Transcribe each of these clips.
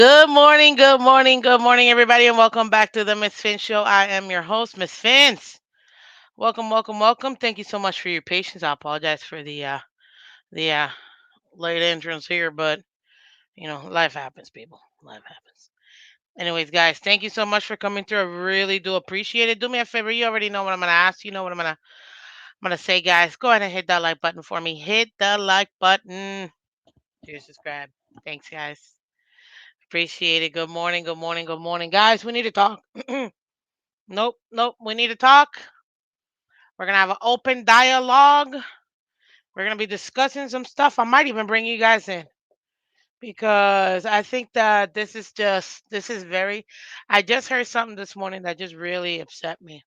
Good morning, everybody, and welcome back to the Miss Fin Show. I am your host, Miss Fins. Welcome. Thank you so much for your patience. I apologize for the late entrance here, but life happens, people. Life happens. Anyways, guys, thank you so much for coming through. I really do appreciate it. Do me a favor. You already know what I'm gonna ask. You know what I'm gonna say, guys. Go ahead and hit that like button for me. Hit the like button. Cheers, subscribe. Thanks, guys. Appreciate it. Good morning, guys. We need to talk. Nope. We need to talk. We're gonna have an open dialogue. We're gonna be discussing some stuff. I might even bring you guys in because I think that this is very. I just heard something this morning that just really upset me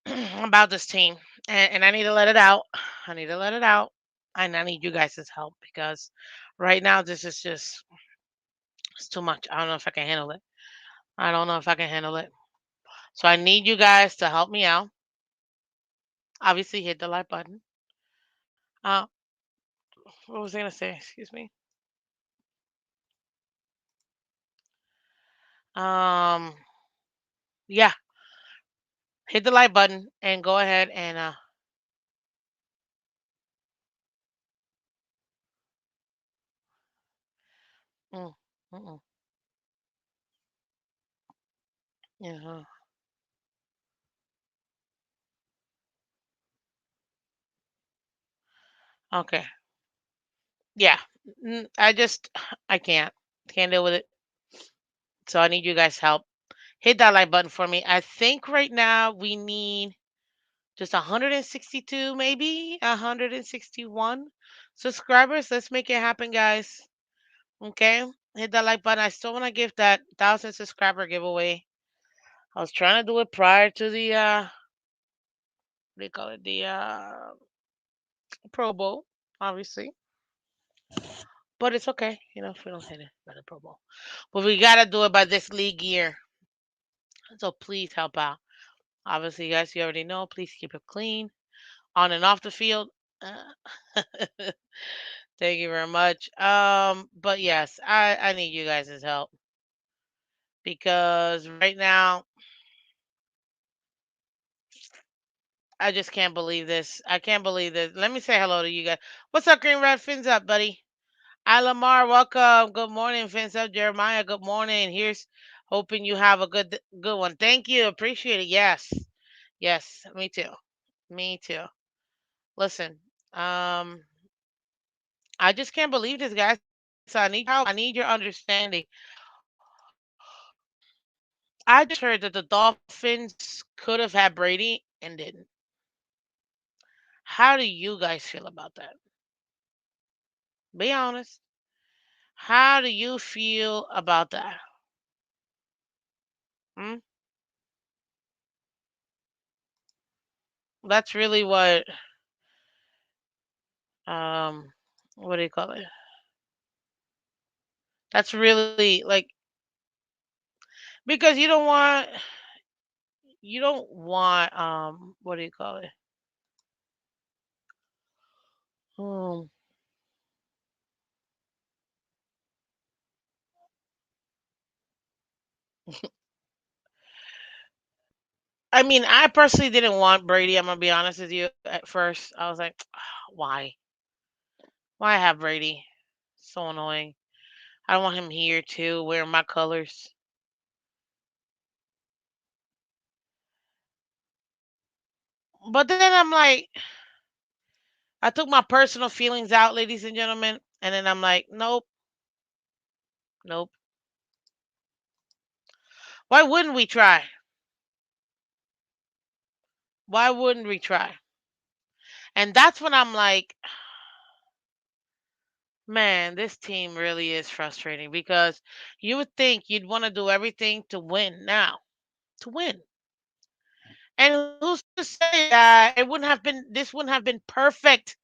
about this team, and I need to let it out. I need to let it out, and I need you guys' help because right now this is just it's too much. I don't know if I can handle it. I don't know if I can handle it. So I need you guys to help me out. Obviously, hit the like button. Uh, what was I gonna say? Excuse me. Um, yeah, hit the like button and go ahead and mm, mm-mm, yeah, okay, yeah. I just I can't deal with it. So I need you guys' help. Hit that like button for me. I think right now we need just 162, maybe 161 subscribers. Let's make it happen, guys. Okay, hit that like button. I still want to give that 1,000 subscriber giveaway. I was trying to do it prior to the what do you call it? The Pro Bowl, obviously. But it's okay, if we don't hit it by the Pro Bowl. But we gotta do it by this league year. So please help out. Obviously, guys, you already know. Please keep it clean on and off the field. Uh, Thank you very much. But yes, I need you guys' help because right now I just can't believe this. I can't believe this. Let me say hello to you guys. What's up, Green Red Fins up, buddy? Hi, Lamar. Welcome. Good morning, Vince. Up, Jeremiah. Good morning. Here's hoping you have a good one. Thank you. Appreciate it. Yes. Me too. Me too. Listen, um, I just can't believe this, guys. So I need your help. I need your understanding. I just heard that the Dolphins could have had Brady and didn't. How do you guys feel about that? Be honest. How do you feel about that? Hmm? That's really um what do you call it? That's really like because you don't want what do you call it? Hmm. I mean, I personally didn't want Brady. I'm gonna be honest with you. At first, I was like, why? Why have Brady? So annoying. I don't want him here too, wearing my colors. But then I'm like, I took my personal feelings out, ladies and gentlemen, and then I'm like, nope. Why wouldn't we try? Why wouldn't we try? And that's when I'm like, man, this team really is frustrating because you would think you'd want to do everything to win now, to win. And who's to say that this wouldn't have been perfect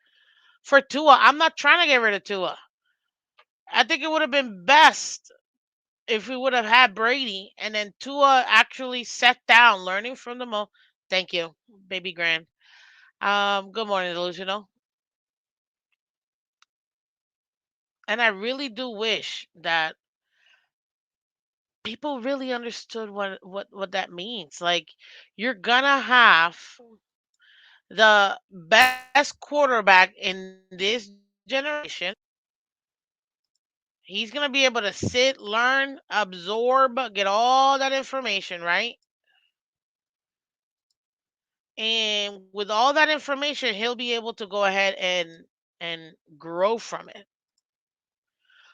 for Tua? I'm not trying to get rid of Tua. I think it would have been best if we would have had Brady and then Tua actually sat down, learning from the mo. Thank you, baby grand. Good morning, delusional. And I really do wish that. people really understood what that means. Like, you're gonna have the best quarterback in this generation. He's gonna be able to sit, learn, absorb, get all that information, right? And with all that information, he'll be able to go ahead and grow from it.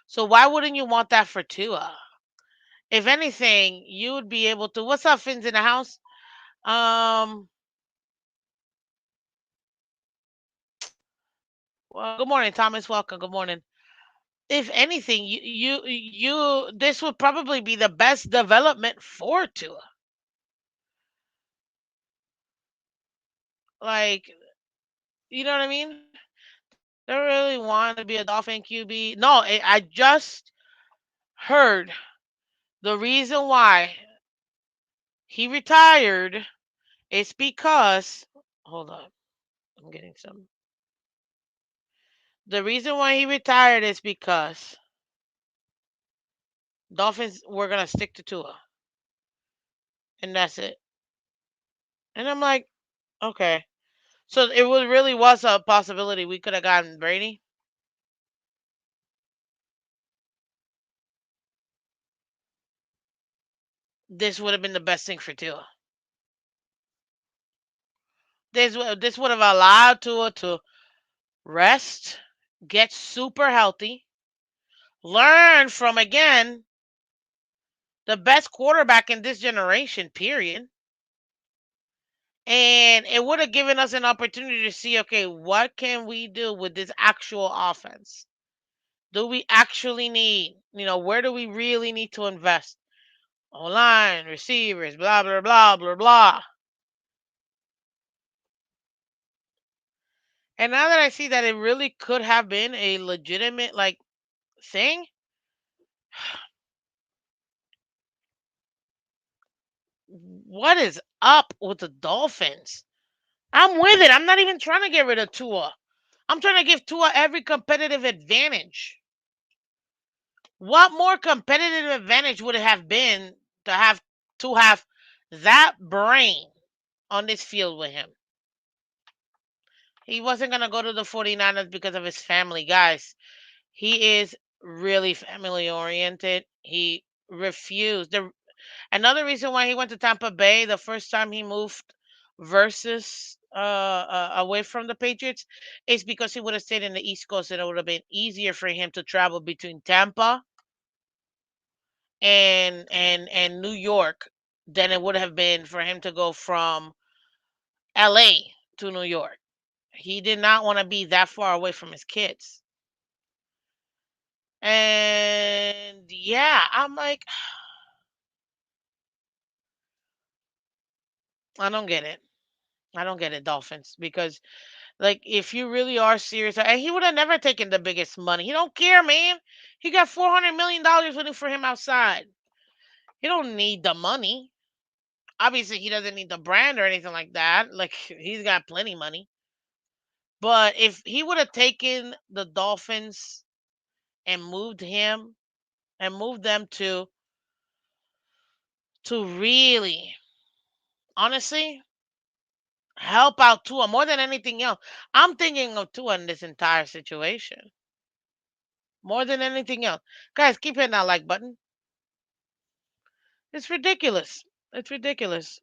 So why wouldn't you want that for Tua? If anything, you would be able to. What's up, Fins in the house? Um, well, good morning, Thomas. Welcome. Good morning. If anything, this would probably be the best development for Tua. Like, you know what I mean? They really want to be a Dolphin QB. No, I just heard the reason why he retired is because. Hold on, I'm getting some. The reason why he retired is because Dolphins were gonna stick to Tua, and that's it. And I'm like, okay. So really was a possibility we could have gotten Brady. This would have been the best thing for Tua. This would have allowed Tua to rest, get super healthy, learn from again the best quarterback in this generation. Period. And it would have given us an opportunity to see, okay, what can we do with this actual offense? Do we actually need, where do we really need to invest? Online, receivers, blah, blah, blah, blah, blah. And now that I see that it really could have been a legitimate, like, thing, what is up with the Dolphins? I'm with it. I'm not even trying to get rid of Tua. I'm trying to give Tua every competitive advantage. What more competitive advantage would it have been to have that brain on this field with him? He wasn't going to go to the 49ers because of his family, guys. He is really family oriented. He refused. Another reason why he went to Tampa Bay the first time he moved versus away from the Patriots is because he would have stayed in the East Coast and it would have been easier for him to travel between Tampa and New York than it would have been for him to go from LA to New York. He did not want to be that far away from his kids. And yeah, I'm like, I don't get it. I don't get it, Dolphins, because like if you really are serious, and he would have never taken the biggest money. He don't care, man. He got $400 million waiting for him outside. He don't need the money. Obviously, he doesn't need the brand or anything like that. Like he's got plenty money. But if he would have taken the Dolphins and moved them to really, honestly, help out Tua more than anything else. I'm thinking of Tua in this entire situation more than anything else. Guys, keep hitting that like button. It's ridiculous. It's ridiculous.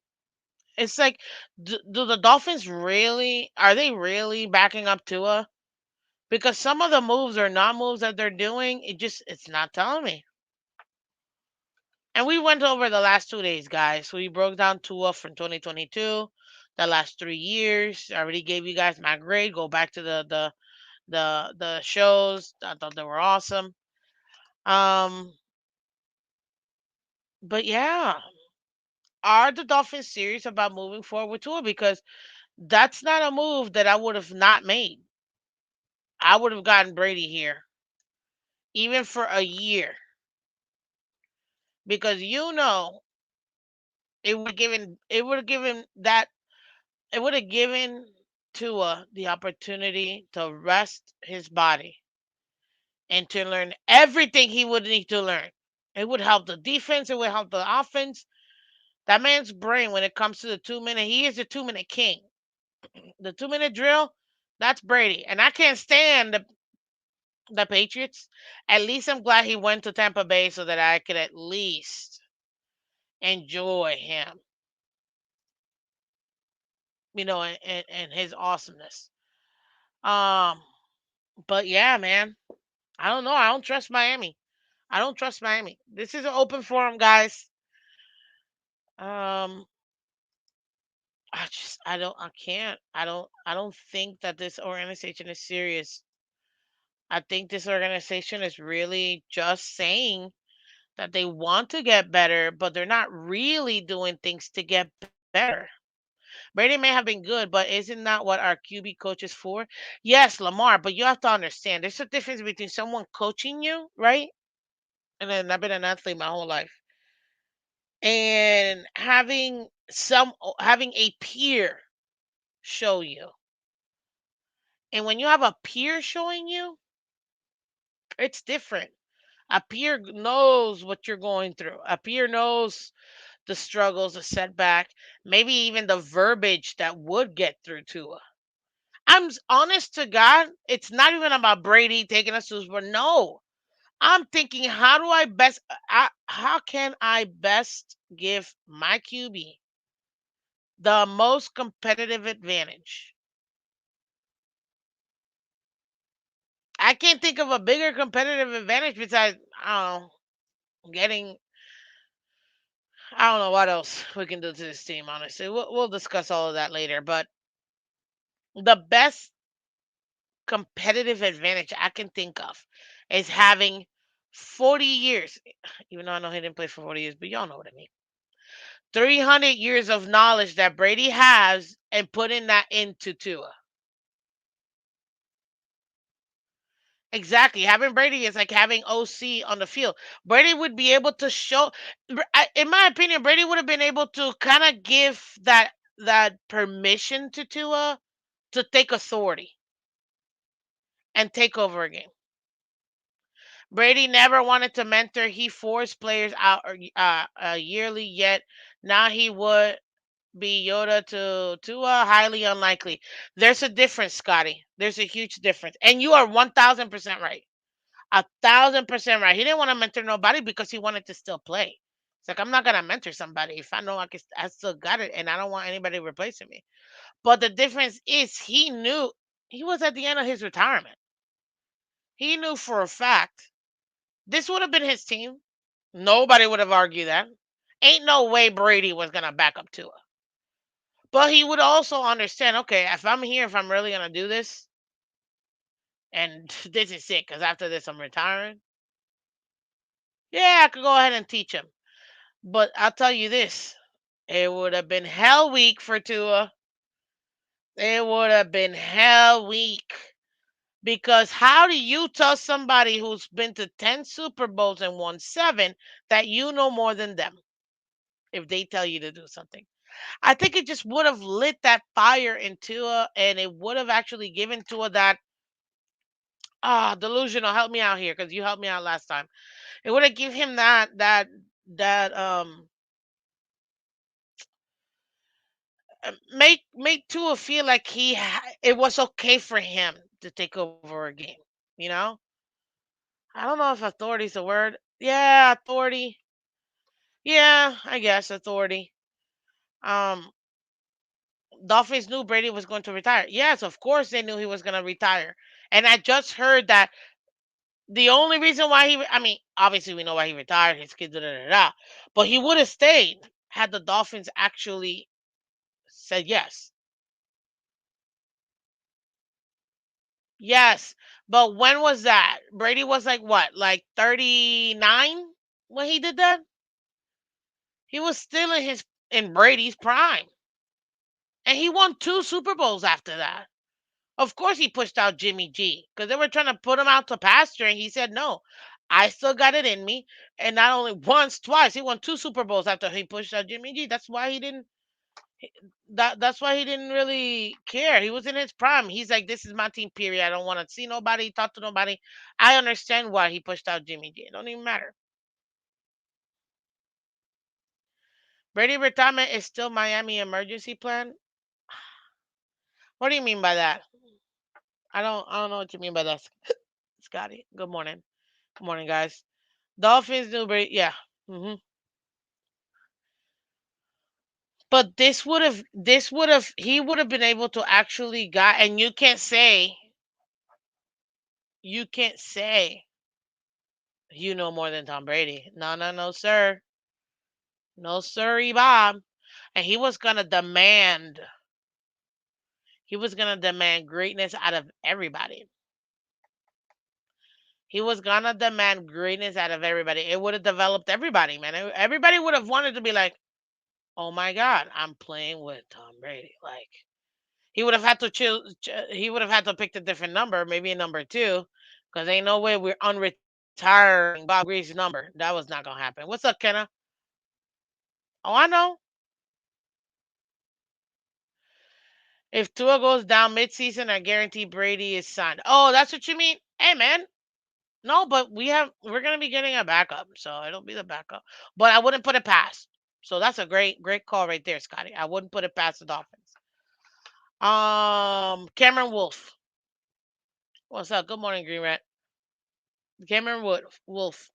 It's like, do the Dolphins really are they really backing up Tua? Because some of the moves or non moves that they're doing, it's not telling me. And we went over the last 2 days, guys. So we broke down Tua from 2022, the last 3 years. I already gave you guys my grade. Go back to the shows. I thought they were awesome. Um, but yeah, are the Dolphins serious about moving forward with Tua? Because that's not a move that I would have not made. I would have gotten Brady here, even for a year, because it would have given Tua the opportunity to rest his body and to learn everything he would need to learn. It would help the defense. It would help the offense. That man's brain, when it comes to the 2 minute, he is the 2 minute king. The 2 minute drill, that's Brady. And I can't stand the Patriots. At least I'm glad he went to Tampa Bay so that I could at least enjoy him, and his awesomeness. Um, but yeah, man, I don't know. I don't trust Miami. I don't trust Miami. This is an open forum, guys. Um, I can't. I don't think that this organization is serious. I think this organization is really just saying that they want to get better, but they're not really doing things to get better. Brady may have been good, but isn't that what our QB coach is for? Yes, Lamar, but you have to understand there's a difference between someone coaching you, right? And then I've been an athlete my whole life. And having a peer show you. And when you have a peer showing you, it's different. A peer knows what you're going through. A peer knows the struggles, the setback, maybe even the verbiage that would get through to. Honest to God, it's not even about Brady taking us to Super Bowl. No, I'm thinking, how can I best give my QB the most competitive advantage? I can't think of a bigger competitive advantage besides, I don't know, getting. I don't know what else we can do to this team. Honestly, we'll discuss all of that later. But the best competitive advantage I can think of is having 40 years, even though I know he didn't play for 40 years, but y'all know what I mean. 300 years of knowledge that Brady has and putting that into Tua. Exactly. Having Brady is like having OC on the field. Brady would be able to show, in my opinion, Brady would have been able to kind of give that permission to Tua to take authority and take over a game. Brady never wanted to mentor. He forced players out yearly, yet now he would be Yoda to a highly unlikely. There's a difference, Scotty. There's a huge difference. And you are 1000% right. 1000% right. He didn't want to mentor nobody because he wanted to still play. It's like I'm not gonna mentor somebody if I know I still got it and I don't want anybody replacing me. But the difference is he knew he was at the end of his retirement. He knew for a fact this would have been his team. Nobody would have argued that. Ain't no way Brady was gonna back up Tua. But he would also understand, okay, if I'm here, if I'm really gonna do this, and this is it, because after this I'm retiring. Yeah, I could go ahead and teach him. But I'll tell you this: it would have been hell week for Tua. It would have been hell week. Because how do you tell somebody who's been to 10 Super Bowls and won seven that you know more than them if they tell you to do something? I think it just would have lit that fire in Tua and it would have actually given Tua that delusional. Help me out here because you helped me out last time. It would have given him that make Tua feel like it was okay for him to take over a game. You know, I don't know if authority is the word. Yeah, authority. Yeah, I guess authority. Um, Dolphins knew Brady was going to retire. Yes, of course they knew he was going to retire. And I just heard that the only reason why I mean, obviously we know why he retired. His kids, da da da da. But he would have stayed had the Dolphins actually said yes. Yes, but when was that? Brady was like what, like 39 when he did that? He was still in Brady's prime. And he won two Super Bowls after that. Of course he pushed out Jimmy G because they were trying to put him out to pasture and he said no. I still got it in me. And not only once, twice. He won two Super Bowls after he pushed out Jimmy G. That's why he didn't really care. He was in his prime. He's like, this is my team, period. I don't want to see nobody, talk to nobody. I understand why he pushed out Jimmy G. It don't even matter. Brady retirement is still Miami emergency plan. What do you mean by that? I don't know what you mean by that, Scotty. Good morning. Good morning, guys. Dolphins new Brady. Yeah. But he would have been able to actually got, and you can't say you know more than Tom Brady. No, no, no, sir. No, sirree, Bob. And he was gonna demand greatness out of everybody. He was gonna demand greatness out of everybody. It would have developed everybody, man. Everybody would have wanted to be like, oh my God, I'm playing with Tom Brady. Like, he would have had to choose. He would have had to pick a different number, maybe a number two, because ain't no way we're unretiring Bob Green's number. That was not gonna happen. What's up, Kenna? Oh, I know. If Tua goes down midseason, I guarantee Brady is signed. Oh, that's what you mean? Hey, man. No, but we're gonna be getting a backup, so it'll be the backup. But I wouldn't put it past. So that's a great call right there, Scotty. I wouldn't put it past the Dolphins. Cameron Wolf. What's up? Good morning, Green Rat. Wolf.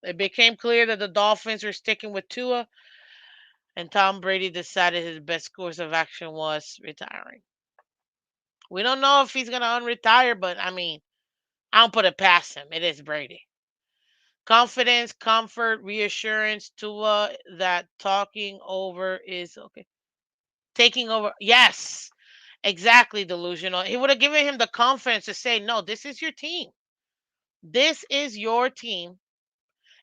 It became clear that the Dolphins were sticking with Tua, and Tom Brady decided his best course of action was retiring. We don't know if he's gonna unretire, but I mean, I don't put it past him. It is Brady. Confidence, comfort, reassurance, Tua that talking over is okay. Taking over, yes, exactly. Delusional. He would have given him the confidence to say, "No, this is your team. This is your team,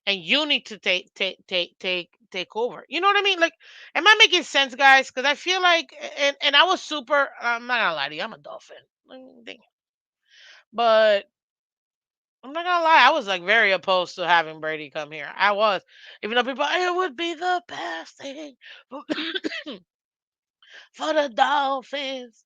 and you need to take over." You know what I mean? Like, am I making sense, guys? Because I feel like, and I was super. I'm not gonna lie to you. I'm a Dolphin, but I'm not gonna lie. I was like very opposed to having Brady come here. I was, even though people, it would be the best thing for for the Dolphins.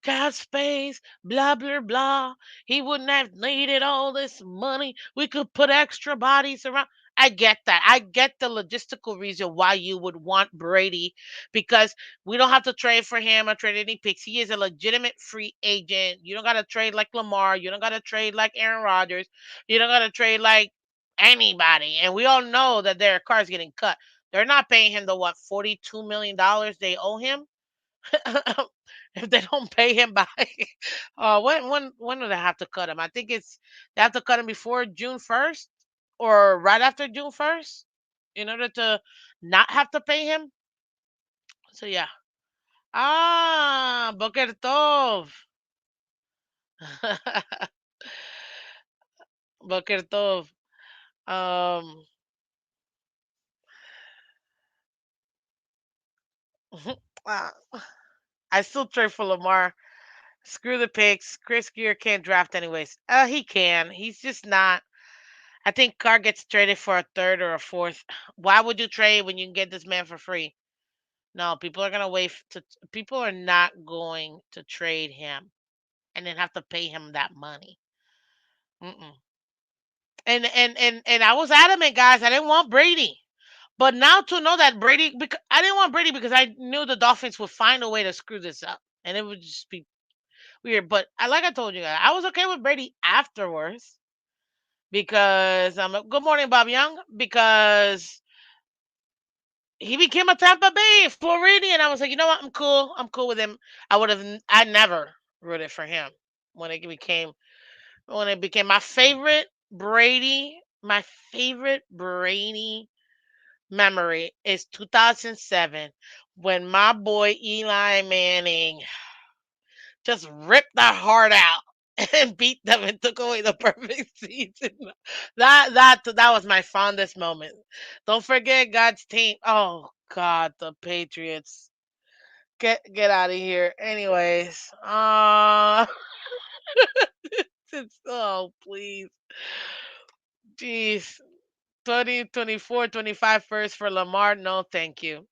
Cap space, blah, blah, blah. He wouldn't have needed all this money. We could put extra bodies around. I get that. I get the logistical reason why you would want Brady because we don't have to trade for him or trade any picks. He is a legitimate free agent. You don't got to trade like Lamar. You don't got to trade like Aaron Rodgers. You don't got to trade like anybody. And we all know that their car's getting cut. They're not paying him the what, $42 million they owe him. If they don't pay him by when do they have to cut him? I think they have to cut him before June 1st or right after June 1st in order to not have to pay him. So yeah. Boker Tov. Boker Tov. Um uh, I still trade for Lamar. Screw the picks. Chris Gear can't draft anyways. He can. He's just not. I think Carr gets traded for a third or a fourth. Why would you trade when you can get this man for free? No, people are gonna wait to. People are not going to trade him and then have to pay him that money. Mm-mm. And I was adamant, guys. I didn't want Brady, but now to know that Brady, because I didn't want Brady because I knew the Dolphins would find a way to screw this up, and it would just be weird. But like I told you guys, I was okay with Brady afterwards because good morning, Bob Young, because he became a Tampa Bay Floridian. I was like, you know what? I'm cool. I'm cool with him. I never rooted for him when it became my favorite Brady. My favorite Brady memory is 2007 when my boy Eli Manning just ripped their heart out and beat them and took away the perfect season. That was my fondest moment. Don't forget God's team. Oh God, the Patriots. Get out of here. Anyways, oh please, jeez. 2024, 25 first for Lamar. No, thank you.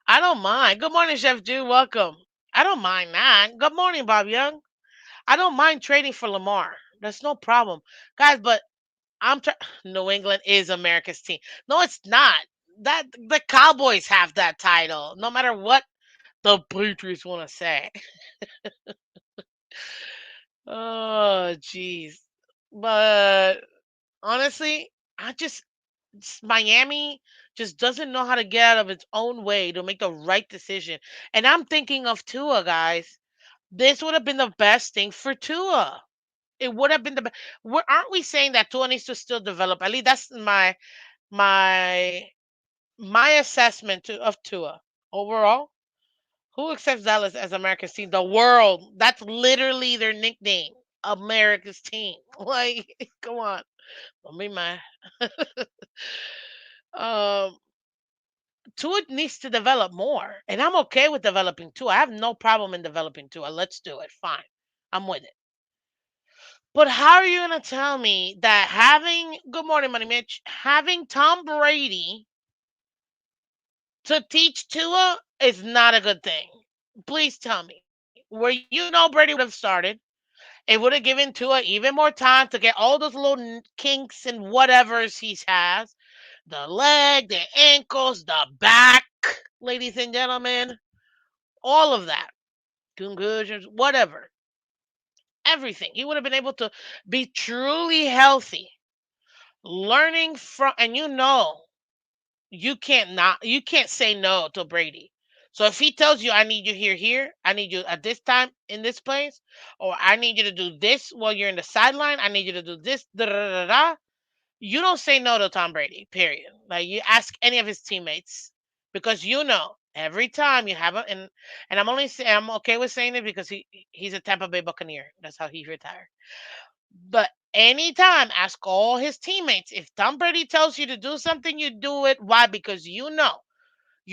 I don't mind. Good morning, Chef Jew. Welcome. I don't mind that. Good morning, Bob Young. I don't mind trading for Lamar. That's no problem, guys. But I'm trying. New England is America's team. No, it's not. that the Cowboys have that title, no matter what the Patriots want to say. Oh, jeez. But honestly, I just Miami just doesn't know how to get out of its own way to make the right decision. And I'm thinking of Tua, guys. This would have been the best thing for Tua. It would have been the best. Aren't we saying that Tua needs to still develop? At least that's my my assessment of Tua overall. Who accepts Dallas as America's team? The world. That's literally their nickname. America's team. Like, come on. Don't be mad. Um, Tua needs to develop more, and I'm okay with developing Tua. I have no problem in developing Tua. Let's do it. Fine, I'm with it. But how are you gonna tell me that having Good morning, Money Mitch, having Tom Brady to teach Tua is not a good thing? Please tell me where you know Brady would have started. It would have given Tua even more time to get all those little kinks and whatevers he has, the leg, the ankles, the back, ladies and gentlemen, all of that, concussions, whatever, everything. He would have been able to be truly healthy, learning from, and you can't say no to Brady. So if he tells you, I need you here, I need you at this time in this place, or I need you to do this while you're in the sideline, I need you to do this, da da da da. You don't say no to Tom Brady, period. Like, you ask any of his teammates, because every time you have a and I'm okay with saying it because he's a Tampa Bay Buccaneer. That's how he retired. But anytime, ask all his teammates. If Tom Brady tells you to do something, you do it. Why? Because you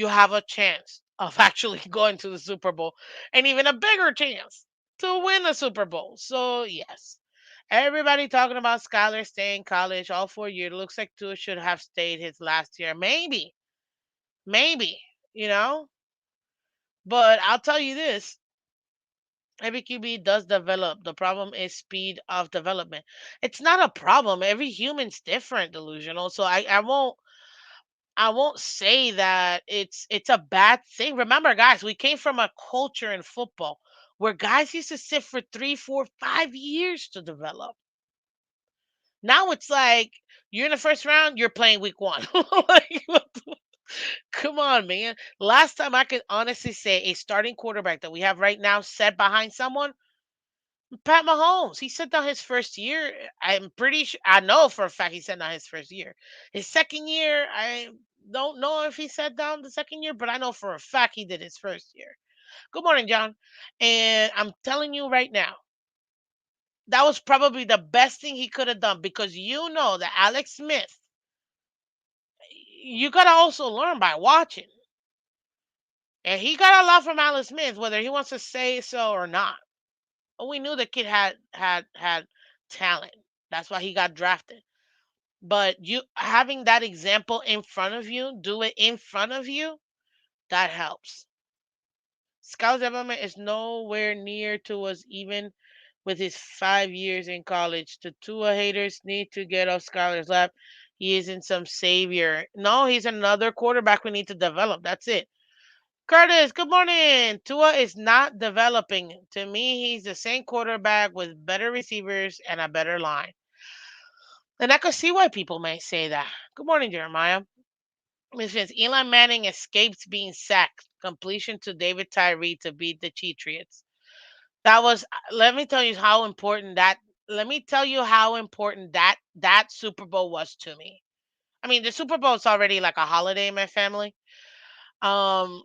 have a chance of actually going to the Super Bowl, and even a bigger chance to win the Super Bowl. So, yes. Everybody talking about Skyler staying college all 4 years. Looks like Tua should have stayed his last year. Maybe, you know. But I'll tell you this: every QB does develop. The problem is speed of development. It's not a problem. Every human's different, delusional. So I won't say that it's a bad thing. Remember, guys, we came from a culture in football where guys used to sit for 3, 4, 5 years to develop. Now it's like you're in the first round, you're playing week one. Like, come on, man. Last time I could honestly say a starting quarterback that we have right now set behind someone, Pat Mahomes. He sat down his first year. I'm pretty sure, I know for a fact he sat down his first year. His second year, I don't know if he sat down the second year, but I know for a fact he did his first year. Good morning, John. And I'm telling you right now, that was probably the best thing he could have done, because that Alex Smith, you got to also learn by watching. And he got a lot from Alex Smith, whether he wants to say so or not. But we knew the kid had talent. That's why he got drafted. But you having that example in front of you, do it in front of you, that helps. Scout development is nowhere near to us, even with his 5 years in college. The Tua haters need to get off Skyler's lap. He isn't some savior. No, he's another quarterback we need to develop. That's it. Curtis, good morning. Tua is not developing. To me, he's the same quarterback with better receivers and a better line. And I could see why people may say that. Good morning, Jeremiah. Miss Vince, Eli Manning escapes being sacked. Completion to David Tyree to beat the Patriots. That was. Let me tell you how important that. Let me tell you how important that Super Bowl was to me. I mean, the Super Bowl is already like a holiday in my family. Um,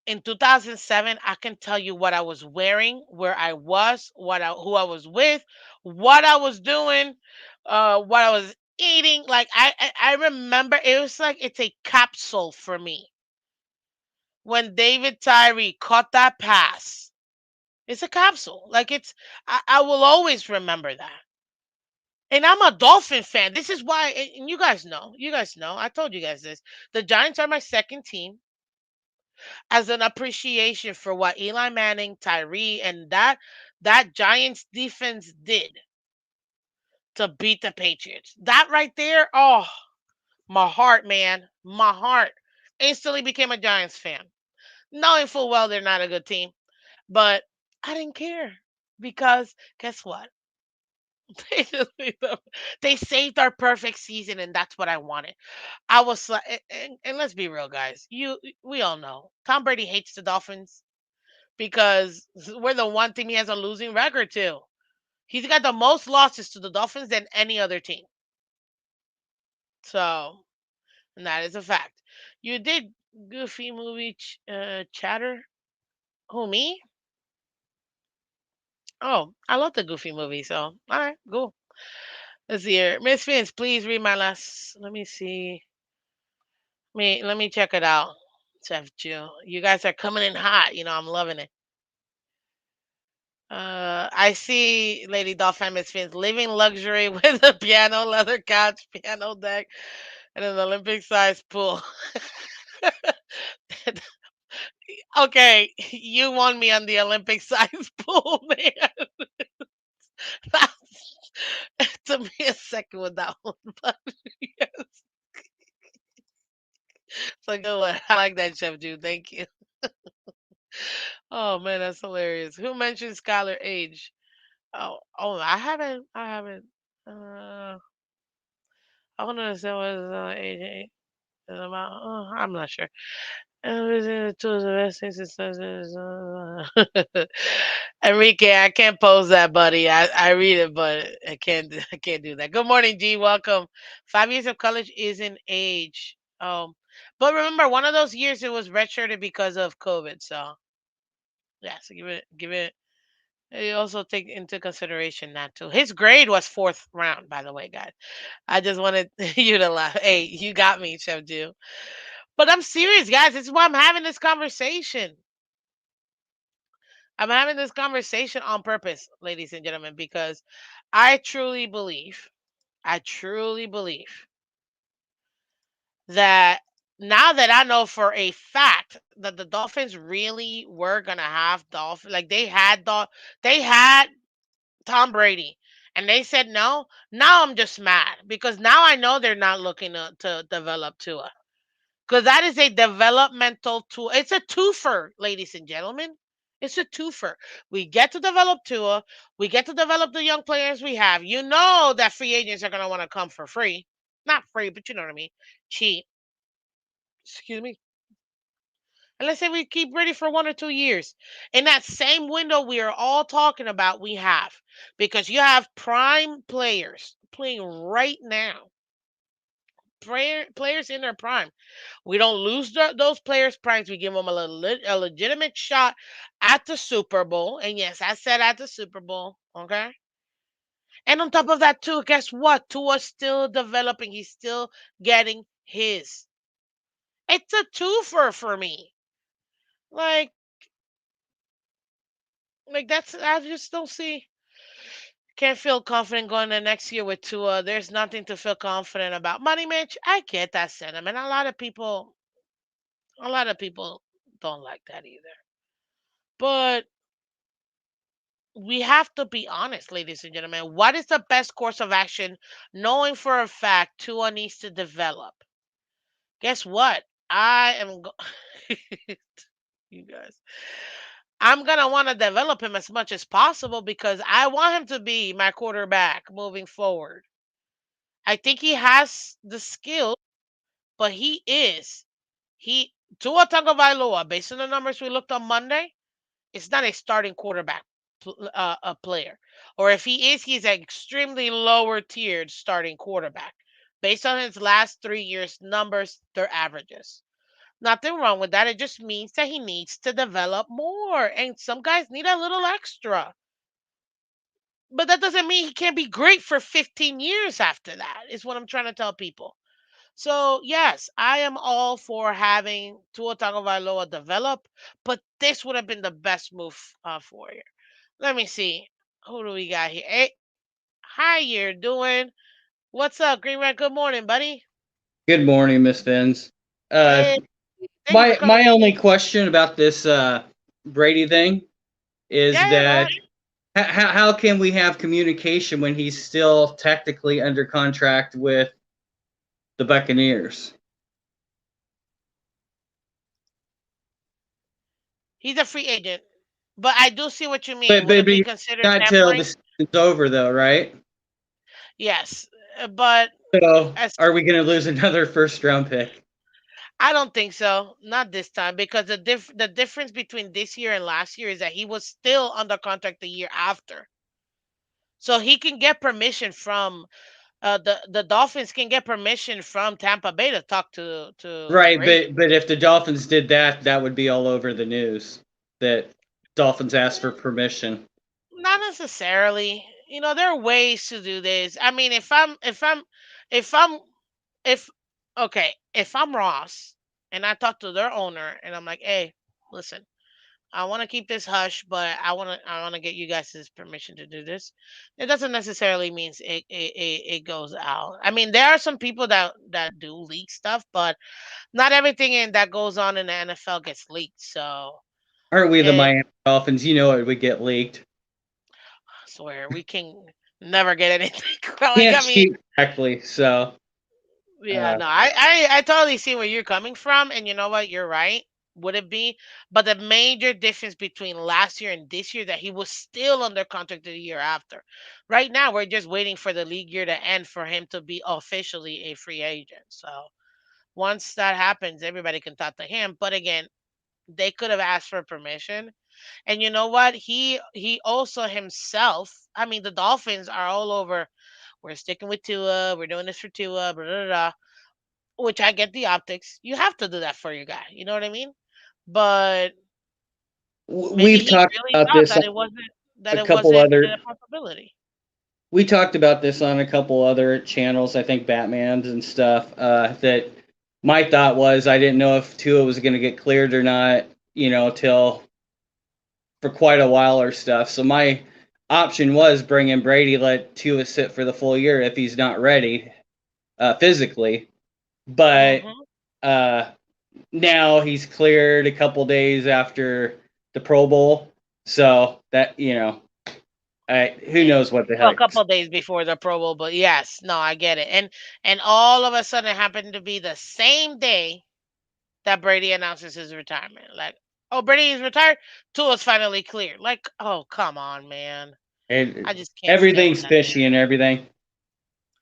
in 2007, I can tell you what I was wearing, where I was, who I was with, what I was doing, what I was eating. Like, I remember it was like it's a capsule for me when David Tyree caught that pass. It's a capsule. Like, I will always remember that. And I'm a Dolphin fan. This is why, and you guys know. You guys know. I told you guys this. The Giants are my second team, as an appreciation for what Eli Manning, Tyree, and that Giants defense did to beat the Patriots. That right there, oh My heart, man, my heart instantly became a Giants fan, knowing full well they're not a good team. But I didn't care because guess what? They just they saved our perfect season, and that's what I wanted. I was like, and let's be real, guys. We all know Tom Brady hates the Dolphins because we're the one team he has a losing record to. He's got the most losses to the Dolphins than any other team. So, and that is a fact. You did Goofy movie chatter. Who, me? Oh, I love the Goofy movie. So, all right, cool. Let's see here. Miss Fins, please read my last. Let me see. Let me check it out. Chef Jew. You guys are coming in hot. I'm loving it. I see Lady Dolphin Miss Fins living luxury with a piano, leather couch, piano deck, and an Olympic sized pool. Okay, you won me on the Olympic sized pool, man. It took me a second with that one, but yes, it's a good one. I like that, Chef Jude. Thank you. Oh man, that's hilarious. Who mentioned Skylar age? Oh, I haven't. I haven't. Uh, I want to understand what age is about. I'm not sure. Everything the tools the best things it says is Enrique, I can't post that, buddy. I read it, but I can't do that. Good morning, G. Welcome. 5 years of college isn't age. But remember, one of those years it was redshirted because of COVID. So yeah, so give it. You also take into consideration that too. His grade was fourth round, by the way, guys. I just wanted you to laugh. Hey, you got me, Chef Jew. But I'm serious, guys. This is why I'm having this conversation. I'm having this conversation on purpose, ladies and gentlemen, because I truly believe, I truly believe that now that I know for a fact that the Dolphins really were gonna have like they had Tom Brady, and they said no. Now I'm just mad because now I know they're not looking to develop Tua. Because that is a developmental tool. It's a twofer, ladies and gentlemen. It's a twofer. We get to develop Tua. We get to develop the young players we have. You know that free agents are going to want to come for free. Not free, but you know what I mean. Cheap. Excuse me. And let's say we keep ready for 1 or 2 years. In that same window we are all talking about, we have. Because you have prime players playing right now. Players in their prime. We don't lose those players' primes. We give them a legitimate shot at the Super Bowl. And yes, I said at the Super Bowl. Okay. And on top of that, too, guess what? Tua's still developing. He's still getting his. It's a twofer for me. Like, that's, I just don't see. Can't feel confident going to next year with Tua. There's nothing to feel confident about. Money Mitch, I get that sentiment. A lot of people don't like that either. But we have to be honest, ladies and gentlemen. What is the best course of action, knowing for a fact Tua needs to develop? Guess what? You guys. I'm gonna want to develop him as much as possible because I want him to be my quarterback moving forward. I think he has the skill, but he Tua Tagovailoa, based on the numbers we looked on Monday, is not a starting quarterback a player. Or if he is, he's an extremely lower tiered starting quarterback. Based on his last 3 years' numbers, their averages. Nothing wrong with that. It just means that he needs to develop more. And some guys need a little extra. But that doesn't mean he can't be great for 15 years after that, is what I'm trying to tell people. So yes, I am all for having Tua Tagovailoa develop, but this would have been the best move for you. Let me see. Who do we got here? Hey, hi, you're doing? What's up, Green Red? Good morning, buddy. Good morning, Miss Phins. Uh, Hey, thank you for my coming. my only question about this Brady thing is Yeah, yeah, go that ahead. how can we have communication when he's still technically under contract with the Buccaneers. He's a free agent, but I do see what you mean. But Would but, it but be you're considered not till the tampering? season's over, though, right? Yes, but So as are we going to lose another first round pick? I don't think so, not this time, because the difference between this year and last year is that he was still under contract the year after, so he can get permission from the Dolphins can get permission from Tampa Bay to talk to Right, Brady. but if the Dolphins did that, that would be all over the news. That Dolphins asked for permission. Not necessarily. There are ways to do this. I mean, if I'm if okay, if I'm Ross and I talk to their owner and I'm like, hey, listen, I want to keep this hush, but I want to get you guys' permission to do this. It doesn't necessarily mean it goes out. I mean, there are some people that do leak stuff, but not everything that goes on in the NFL gets leaked. So Aren't we the it, Miami Dolphins? You know it would get leaked. I swear we can never get anything. Like, Can't I mean, cheat correctly, so yeah, uh, no, I totally see where you're coming from, and you know what, you're right. Would it be? But the major difference between last year and this year that he was still under contract the year after. Right now, we're just waiting for the league year to end for him to be officially a free agent. So once that happens, everybody can talk to him. But again, they could have asked for permission. And you know what? He also himself. I mean, the Dolphins are all over. We're sticking with Tua. We're doing this for Tua. Blah, blah, blah. Which I get the optics. You have to do that for your guy. You know what I mean? But maybe we've he talked really about thought this that on it wasn't a couple a other. possibility. We talked about this on a couple other channels. I think Batman's and stuff. That my thought was I didn't know if Tua was going to get cleared or not. Till for quite a while or stuff. So my option was bring in Brady, let Tua sit for the full year if he's not ready physically. But Hmm. uh, now he's cleared a couple days after the Pro Bowl, so that who knows what the Well, a heck. couple of days before the Pro Bowl, but yes, no, I get it. And all of a sudden, it happened to be the same day that Brady announces his retirement. Like, oh, Brady is retired. Tua's finally cleared. Like, oh, come on, man. And I just can't stand everything's that. fishy and everything.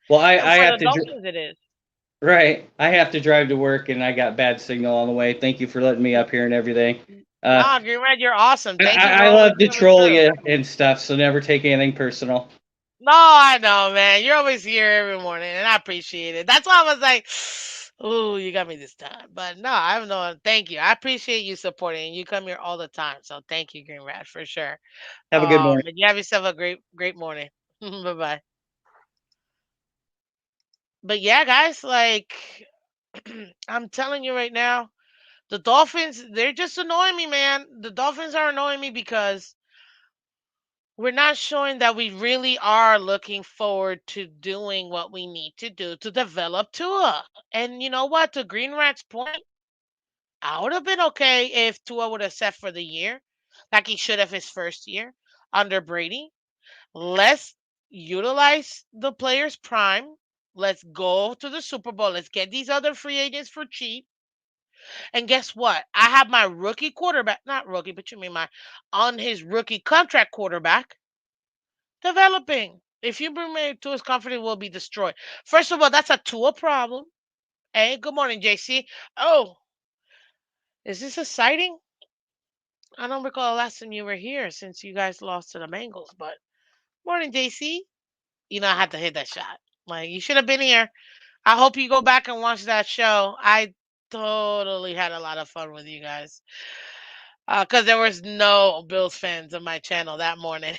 Well, I For have the to Dolphins, it is. right. I have to drive to work, and I got bad signal on the way. Thank you for letting me up here and everything. Uh, Nah, Green Red, you're awesome. Thank you for I always love to coming troll through. you and stuff, so never take anything personal. No, I know, man. You're always here every morning, and I appreciate it. That's why I was like, "Ooh, you got me this time." But no, I have no. Thank you. I appreciate you supporting, and you come here all the time. So thank you, Green Rat, for sure. Have a good morning. And you have yourself a great morning. Bye bye. But yeah, guys, like I'm telling you right now, the Dolphins, they're just annoying me, man. The Dolphins are annoying me because we're not showing that we really are looking forward to doing what we need to do to develop Tua. And you know what? To Green Rat's point, I would have been okay if Tua would have set for the year, like he should have his first year under Brady. Let's utilize the players' prime. Let's go to the Super Bowl. Let's get these other free agents for cheap. And guess what? I have my rookie quarterback, not rookie, but you mean my on his rookie contract quarterback developing. If you bring me to his confidence will be destroyed. First of all, that's a Tua problem. Hey, good morning, JC. Oh, is this a sighting? I don't recall the last time you were here since you guys lost to the Bengals. But morning, JC. I had to hit that shot. Like you should have been here. I hope you go back and watch that show. I totally had a lot of fun with you guys. Because there was no Bills fans on my channel that morning.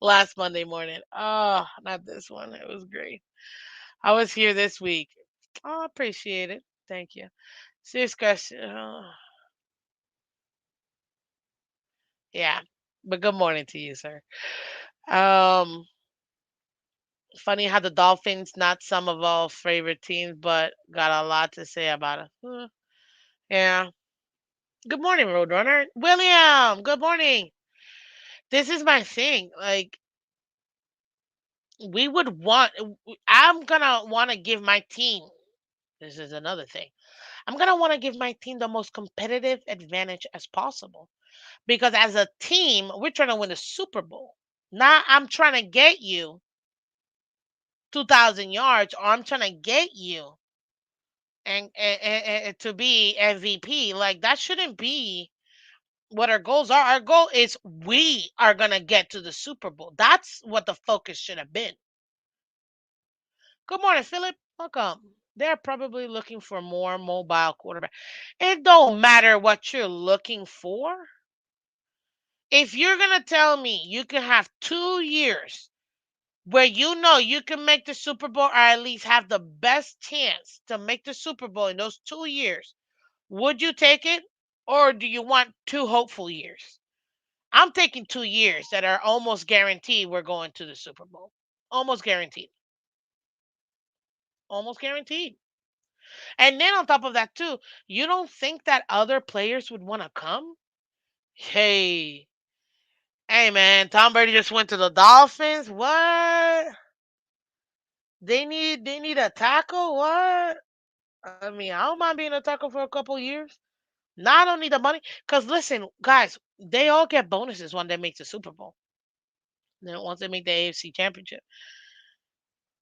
Last Monday morning. Oh, not this one. It was great. I was here this week. Oh, I appreciate it. Thank you. Serious question. Yeah. But good morning to you, sir. Um, Funny how the Dolphins, not some of our favorite teams, but got a lot to say about it. Yeah. Good morning, Roadrunner. William, good morning. This is my thing. Like, We would want. I'm gonna want to give my team. This is another thing. I'm gonna want to give my team the most competitive advantage as possible because as a team, we're trying to win the Super Bowl. Now I'm trying to get you 2,000 yards, or I'm trying to get you and to be MVP. Like that shouldn't be what our goals are. Our goal is we are gonna get to the Super Bowl. That's what the focus should have been. Good morning, Philip. Welcome. They're probably looking for more mobile quarterback. It don't matter what you're looking for. If you're gonna tell me you can have 2 years where you know you can make the Super Bowl or at least have the best chance to make the Super Bowl in those 2 years, would you take it? Or do you want two hopeful years? I'm taking 2 years that are almost guaranteed we're going to the Super Bowl. Almost guaranteed. Almost guaranteed. And then on top of that, too, you don't think that other players would want to come? Hey, hey, man, Tom Brady just went to the Dolphins. What? They need a tackle. What? I mean, I don't mind being a tackle for a couple years. Now I don't need the money. Cause listen, guys, they all get bonuses when they make the Super Bowl. Then once they make the AFC Championship,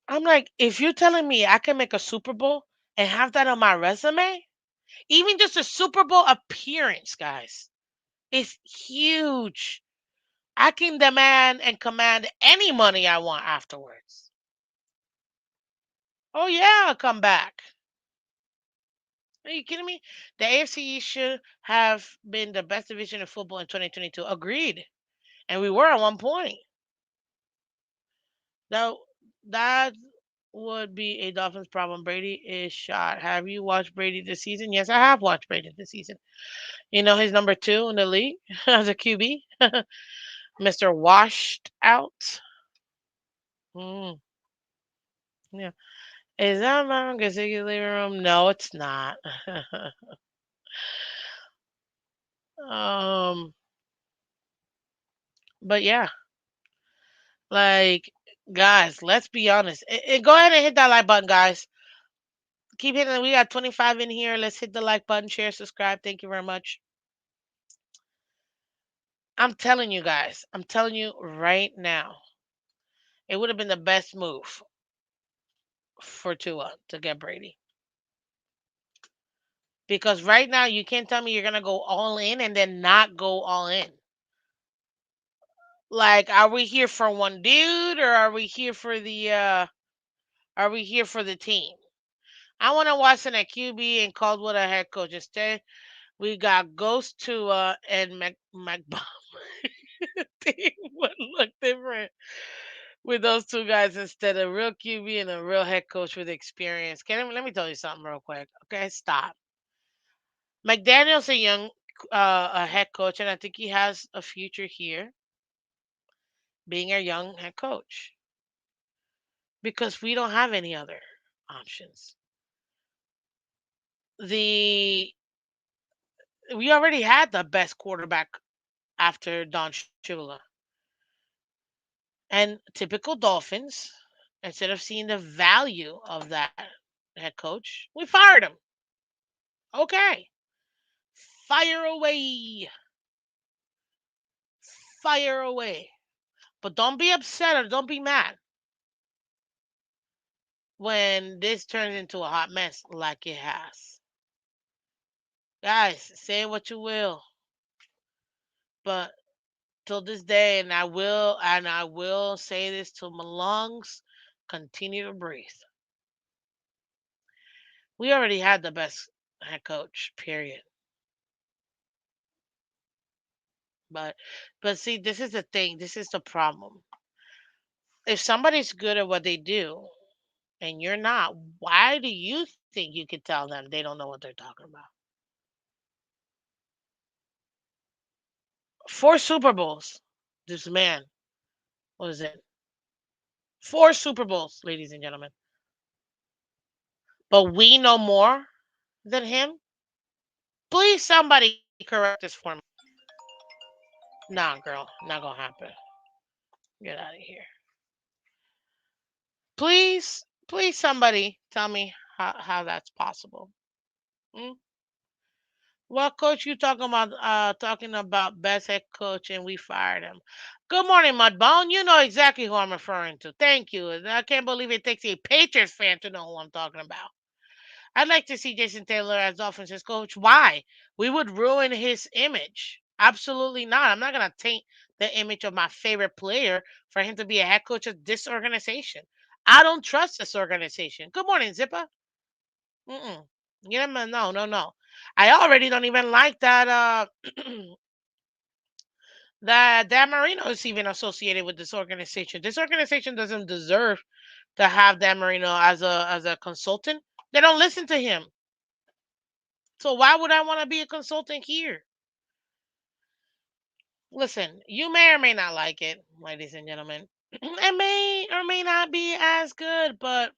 I'm like, if you're telling me I can make a Super Bowl and have that on my resume, even just a Super Bowl appearance, guys, is huge. I can demand and command any money I want afterwards. Oh yeah, I'll come back. Are you kidding me? The AFC should have been the best division of football in 2022. Agreed. And we were at one point. Now that would be a Dolphins problem. Brady is shot. Have you watched Brady this season? Yes, I have watched Brady this season. You know he's number two in the league as a QB. Mr. Washed Out. Mm, yeah. Is that my Gaziggy living room? No, it's not. um, but yeah, like guys, let's be honest. Go ahead and hit that like button, guys. Keep hitting it. We got 25 in here. Let's hit the like button, share, subscribe. Thank you very much. I'm telling you guys, I'm telling you right now, it would have been the best move for Tua to get Brady. Because right now, you can't tell me you're going to go all in and then not go all in. Like, are we here for one dude or are we here for the team? I want to Watson at QB and Caldwell at head coach. Instead, we got Ghost Tua and McBomb. Team would look different with those two guys instead of real QB and a real head coach with experience. Let me tell you something real quick. Okay, stop. McDaniel's a young a head coach, and I think he has a future here being a young head coach because we don't have any other options. The We already had the best quarterback after Don Shula, and typical Dolphins. Instead of seeing the value of that head coach, we fired him. Okay, fire away, fire away. But don't be upset or don't be mad when this turns into a hot mess like it has. Guys, say what you will, but till this day, and I will say this till my lungs continue to breathe. We already had the best head coach, period. But see, this is the thing. This is the problem. If somebody's good at what they do and you're not, why do you think you could tell them they don't know what they're talking about? Four Super Bowls. This man was in four Super Bowls, ladies and gentlemen. But we know more than him. Please, somebody correct this for me. Nah, girl, not gonna happen. Get out of here. Please, somebody tell me how that's possible. Mm? What coach you talking about? Talking about best head coach, and we fired him. Good morning, Mudbone. You know exactly who I'm referring to. Thank you. And I can't believe it takes a Patriots fan to know who I'm talking about. I'd like to see Jason Taylor as Dolphins head coach. Why? We would ruin his image. Absolutely not. I'm not gonna taint the image of my favorite player for him to be a head coach of this organization. I don't trust this organization. Good morning, Zipper. Mm-mm. You know, no, no, no. I already don't even like that. That Dan Marino is even associated with this organization. This organization doesn't deserve to have Dan Marino as a consultant. They don't listen to him. So why would I want to be a consultant here? Listen, you may or may not like it, ladies and gentlemen. It may or may not be as good, but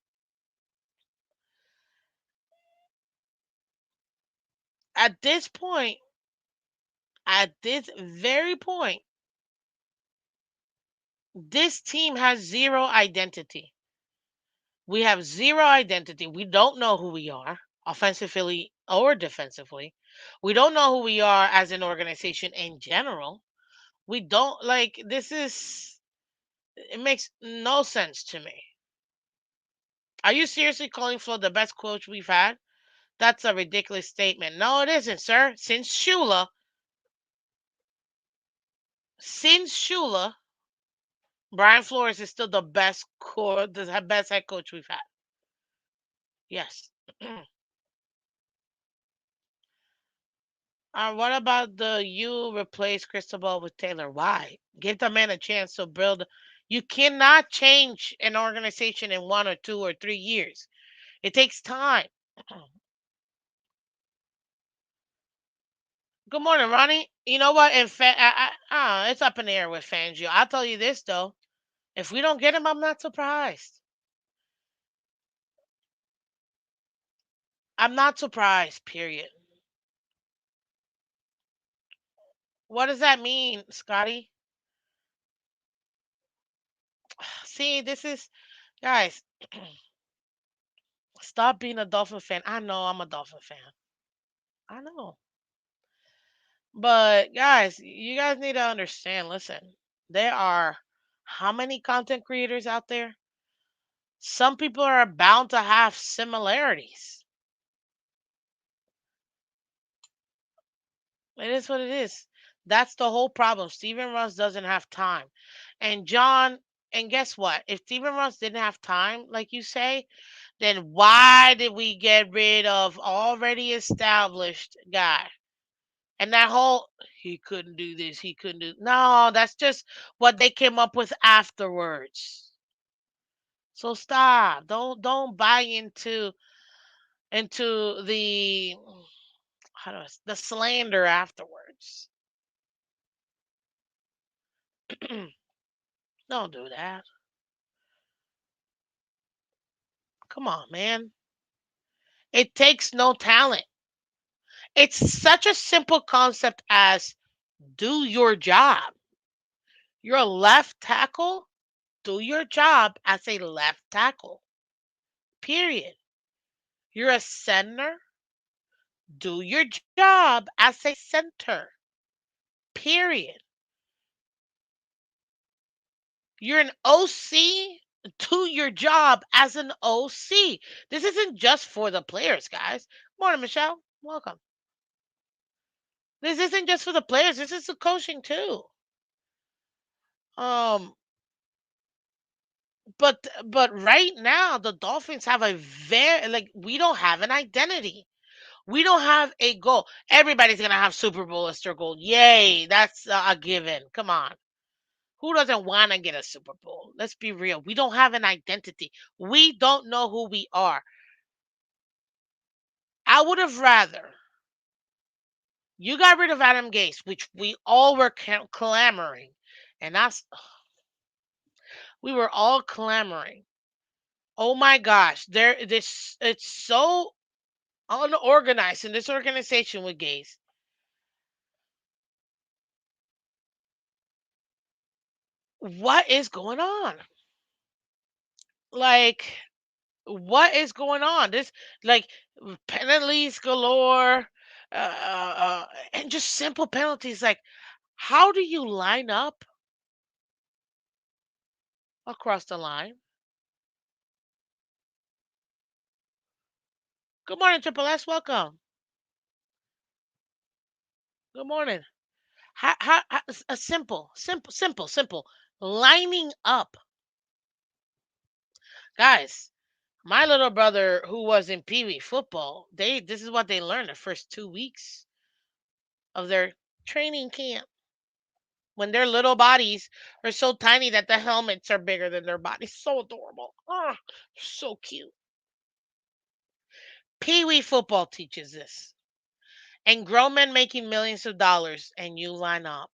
at this point, at this very point, this team has zero identity. We have zero identity. We don't know who we are, offensively or defensively. We don't know who we are as an organization in general. We don't like this is it makes no sense to me. Are you seriously calling Flo the best coach we've had? That's a ridiculous statement. No, it isn't, sir. Since Shula, Brian Flores is still the best head coach we've had. Yes. What about the you replace Cristobal with Taylor? Why? Give the man a chance to build. You cannot change an organization in 1 or 2 or 3 years. It takes time. Good morning, Ronnie. You know what? It's up in the air with Fangio. I'll tell you this though: if we don't get him, I'm not surprised. I'm not surprised. Period. What does that mean, Scotty? See, this is guys. Stop being a Dolphin fan. I know I'm a Dolphin fan. I know. But guys, you guys need to understand. Listen, there are how many content creators out there? Some people are bound to have similarities. It is what it is. That's the whole problem. Steven Russ doesn't have time. And John, and guess what? If Steven Russ didn't have time, like you say, then why did we get rid of already established guy? And that whole he couldn't do this, he couldn't do no, that's just what they came up with afterwards. So stop. Don't buy into the the slander afterwards. Don't do that. Come on, man. It takes no talent. It's such a simple concept as do your job. You're a left tackle, do your job as a left tackle. Period. You're a center, do your job as a center. Period. You're an OC, do your job as an OC. This isn't just for the players, guys. Morning, Michelle. Welcome. This isn't just for the players. This is the coaching too. Um, but right now the Dolphins have a very like we don't have an identity. We don't have a goal. Everybody's gonna have Super Bowl as their goal. Yay, that's a given. Come on. Who doesn't want to get a Super Bowl? Let's be real. We don't have an identity. We don't know who we are. I would have rather you got rid of Adam Gase, which we all were clamoring, and that's we were all clamoring. Oh my gosh, this it's so unorganized in this organization with Gase. What is going on? Like, what is going on? This, like, penalties galore, and just simple penalties. Like, how do you line up across the line? Good morning, Triple S. Welcome. Good morning. A simple lining up, guys. My little brother, who was in Pee Wee football, they this is what they learned the first 2 weeks of their training camp. When their little bodies are so tiny that the helmets are bigger than their bodies. So adorable. Oh, so cute. Pee Wee football teaches this. And grown men making millions of dollars, and you line up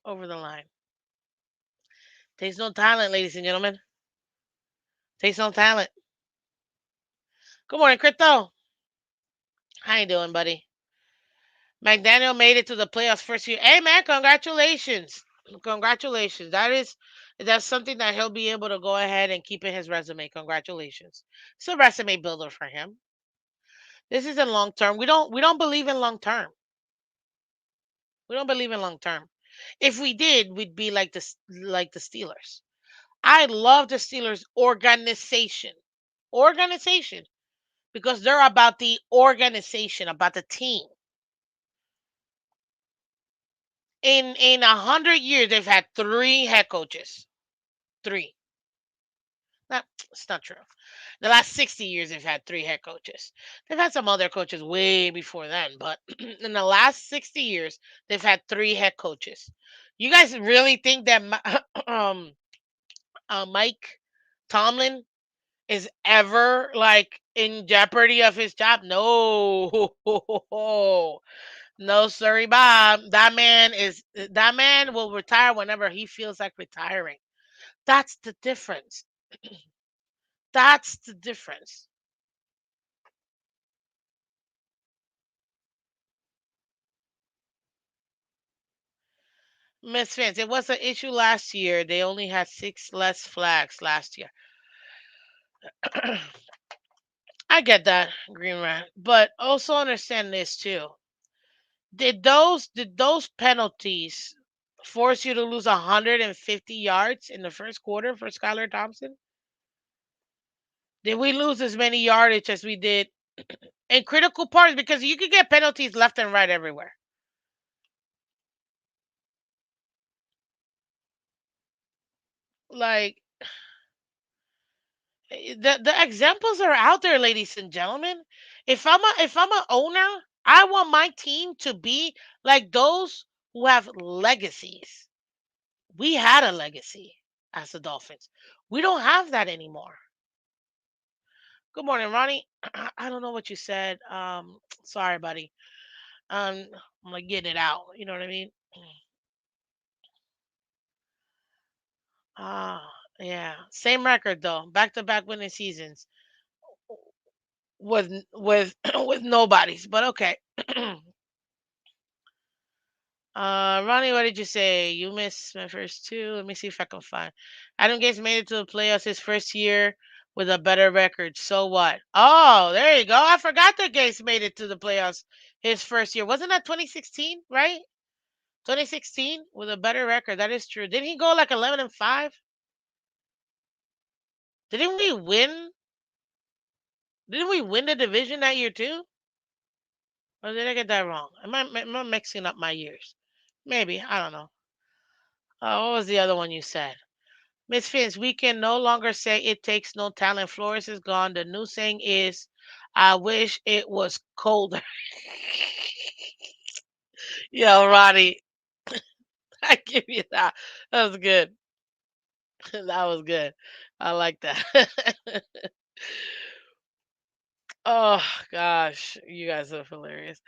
over the line. Takes no talent, ladies and gentlemen. Takes no talent. Good morning, Crypto. How you doing, buddy? McDaniel made it to the playoffs first year. Hey, man, congratulations. Congratulations. That's something that he'll be able to go ahead and keep in his resume. Congratulations. It's a resume builder for him. This isn't long term. We don't believe in long term. We don't believe in long term. If we did, we'd be like the Steelers. I love the Steelers organization. Organization. Because they're about the organization, about the team. In 100 years, they've had three head coaches. Three. Not It's not true. The last 60 years, they've had three head coaches. They've had some other coaches way before then, but in the last 60 years, they've had three head coaches. You guys really think that Mike Tomlin is ever like in jeopardy of his job? No, no, sorry, Bob. That man will retire whenever he feels like retiring. That's the difference. That's the difference. Miss Vince, it was an issue last year. They only had six less flags last year. I get that, Green Rat, but also understand this too. Did those penalties force you to lose 150 yards in the first quarter for Skylar Thompson? Did we lose as many yardage as we did in critical parts? Because you could get penalties left and right everywhere. Like, the examples are out there, ladies and gentlemen. If I'm a owner, I want my team to be like those who have legacies. We had a legacy as the Dolphins. We don't have that anymore. Good morning, Ronnie. I don't know what you said. Sorry, buddy. I'm like getting it out. You know what I mean? Ah, yeah. Same record though. Back to back winning seasons with with nobodies. But okay. Ronnie, what did you say? You missed my first two. Let me see if I can find. Adam Gates made it to the playoffs his first year with a better record. So what? Oh, there you go. I forgot that Gates made it to the playoffs his first year. Wasn't that 2016, right? 2016 with a better record. That is true. Didn't he go like 11-5? Didn't we win? Didn't we win the division that year too? Or did I get that wrong? Am I mixing up my years? Maybe. I don't know. What was the other one you said? Miss Fins, we can no longer say it takes no talent. Flores is gone. The new saying is, I wish it was colder. Yo, Ronnie, I give you that. That was good. That was good. I like that. Oh, gosh. You guys are hilarious.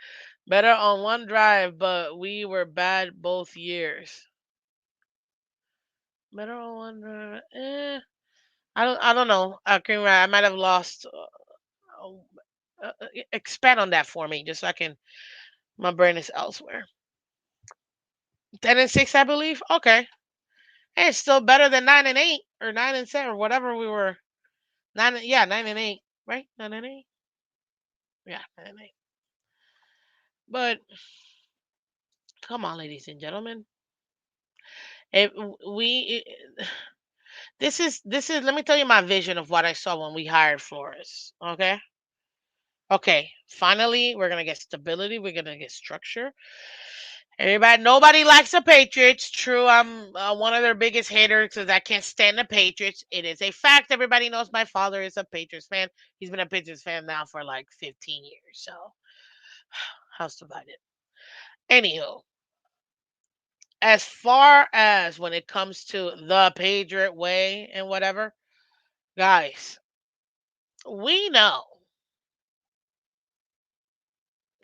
Better on one drive, but we were bad both years. Better on one drive. I don't know. I might have lost. Expand on that for me, just so I can. My brain is elsewhere. 10-6, I believe. Okay, Hey, it's still better than 9-8 or 9-7 or whatever we were. Yeah, 9-8, right? 9-8. Yeah, 9-8. But come on, ladies and gentlemen, if we this is let me tell you my vision of what I saw when we hired Flores. Okay, okay. Finally, we're gonna get stability. We're gonna get structure. Nobody likes the Patriots. True, I'm one of their biggest haters because I can't stand the Patriots. It is a fact. Everybody knows my father is a Patriots fan. He's been a Patriots fan now for like 15 years. So, house divided. Anywho, as far as when it comes to the Patriot way and whatever, guys, we know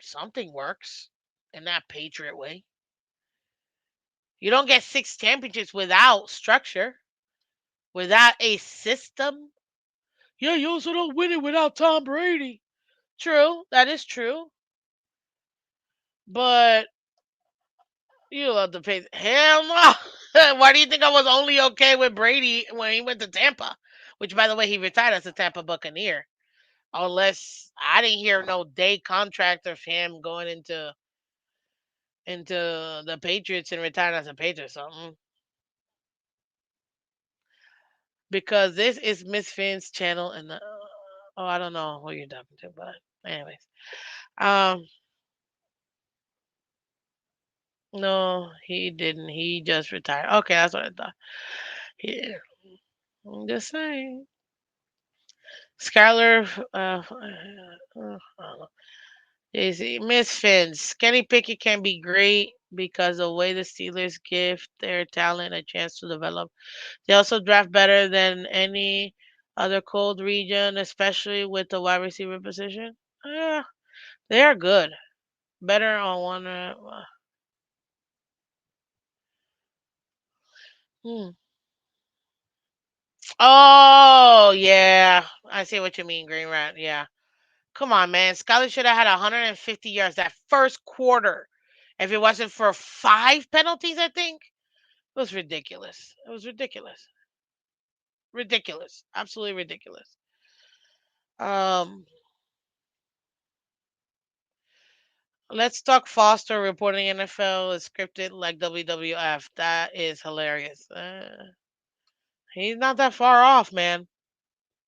something works in that Patriot way. You don't get 6 championships without structure, without a system. Yeah, you also don't win it without Tom Brady. True, that is true. But you love the Patriots. Hell no. Why do you think I was only okay with Brady when he went to Tampa? Which, by the way, he retired as a Tampa Buccaneer. Unless I didn't hear no day contract of him going into the Patriots and retiring as a Patriot or something. Because this is Miss Finn's channel, and oh, I don't know who you're talking to, but anyways, um, no, he didn't. He just retired. Okay, that's what I thought. Yeah, I'm just saying. Skylar, I don't know. Miss Finn's Kenny Pickett can be great because the way the Steelers give their talent a chance to develop. They also draft better than any other cold region, especially with the wide receiver position. Yeah, they are good. Better on one. Hmm. Oh yeah, I see what you mean, Green Rat. Yeah, come on, man. Skyler should have had 150 yards that first quarter. If it wasn't for 5 penalties, I think it was ridiculous. It was ridiculous, ridiculous, absolutely ridiculous. Um, let's talk Foster reporting NFL is scripted like WWF. That is hilarious. He's not that far off, man.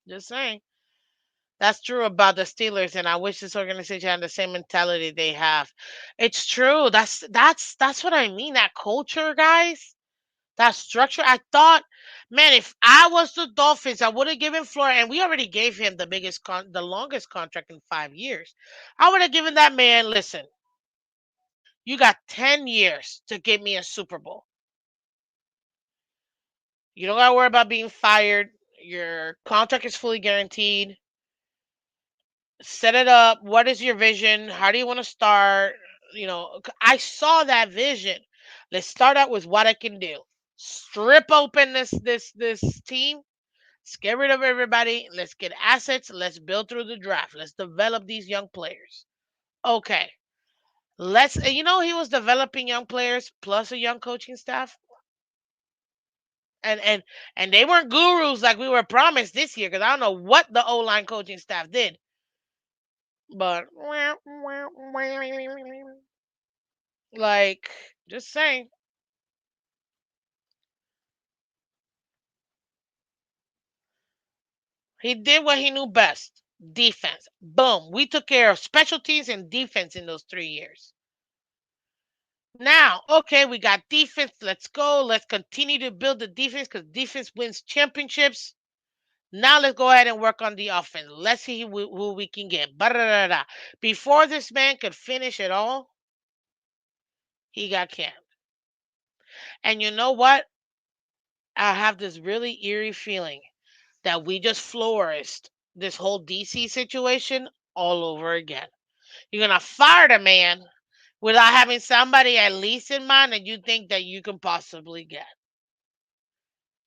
Just saying. That's true about the Steelers, and I wish this organization had the same mentality they have. It's true. That's what I mean. That culture, guys. That structure. I thought, man, if I was the Dolphins, I would have given Flora, and we already gave him the longest contract in 5 years. I would have given that man. Listen, you got 10 years to get me a Super Bowl. You don't gotta worry about being fired. Your contract is fully guaranteed. Set it up. What is your vision? How do you want to start? I saw that vision. Let's start out with what I can do. Strip open this team. Let's get rid of everybody. Let's get assets. Let's build through the draft. Let's develop these young players. Okay. He was developing young players plus a young coaching staff. And they weren't gurus like we were promised this year because I don't know what the O line coaching staff did. But like, just saying, he did what he knew best. Defense. Boom. We took care of special teams and defense in those 3 years. Now, okay, we got defense. Let's go. Let's continue to build the defense because defense wins championships. Now let's go ahead and work on the offense. Let's see who we can get. Ba-da-da-da. Before this man could finish it all, he got canned. And you know what? I have this really eerie feeling that we just flourished this whole DC situation all over again. You're gonna fire the man without having somebody at least in mind that you think that you can possibly get.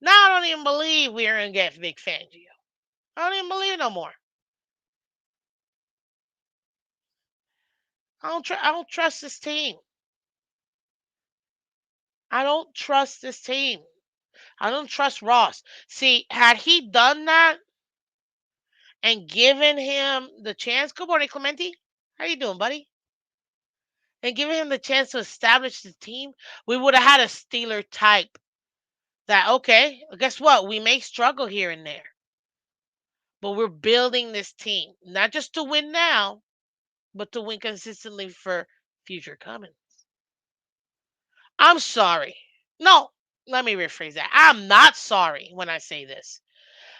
Now I don't even believe we're gonna get Vic Fangio. I don't even believe it no more. I don't trust this team. I don't trust this team. I don't trust Ross. See, had he done that and given him the chance, good morning, Clementi. How you doing, buddy? And giving him the chance to establish the team, we would have had a Steeler type that, okay, guess what? We may struggle here and there, but we're building this team, not just to win now, but to win consistently for future coming. I'm sorry. No, let me rephrase that. I'm not sorry when I say this.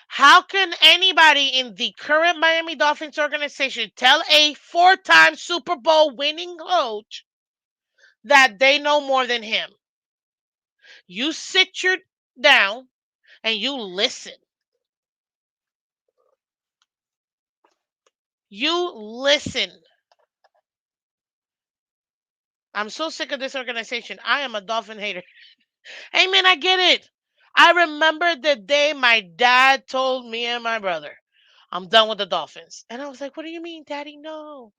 How can anybody in the current Miami Dolphins organization tell a 4-time Super Bowl winning coach that they know more than him? You sit your down and you listen. You listen. I'm so sick of this organization. I am a Dolphin hater. Hey man, I get it. I remember the day my dad told me and my brother, I'm done with the Dolphins. And I was like, what do you mean, Daddy? No.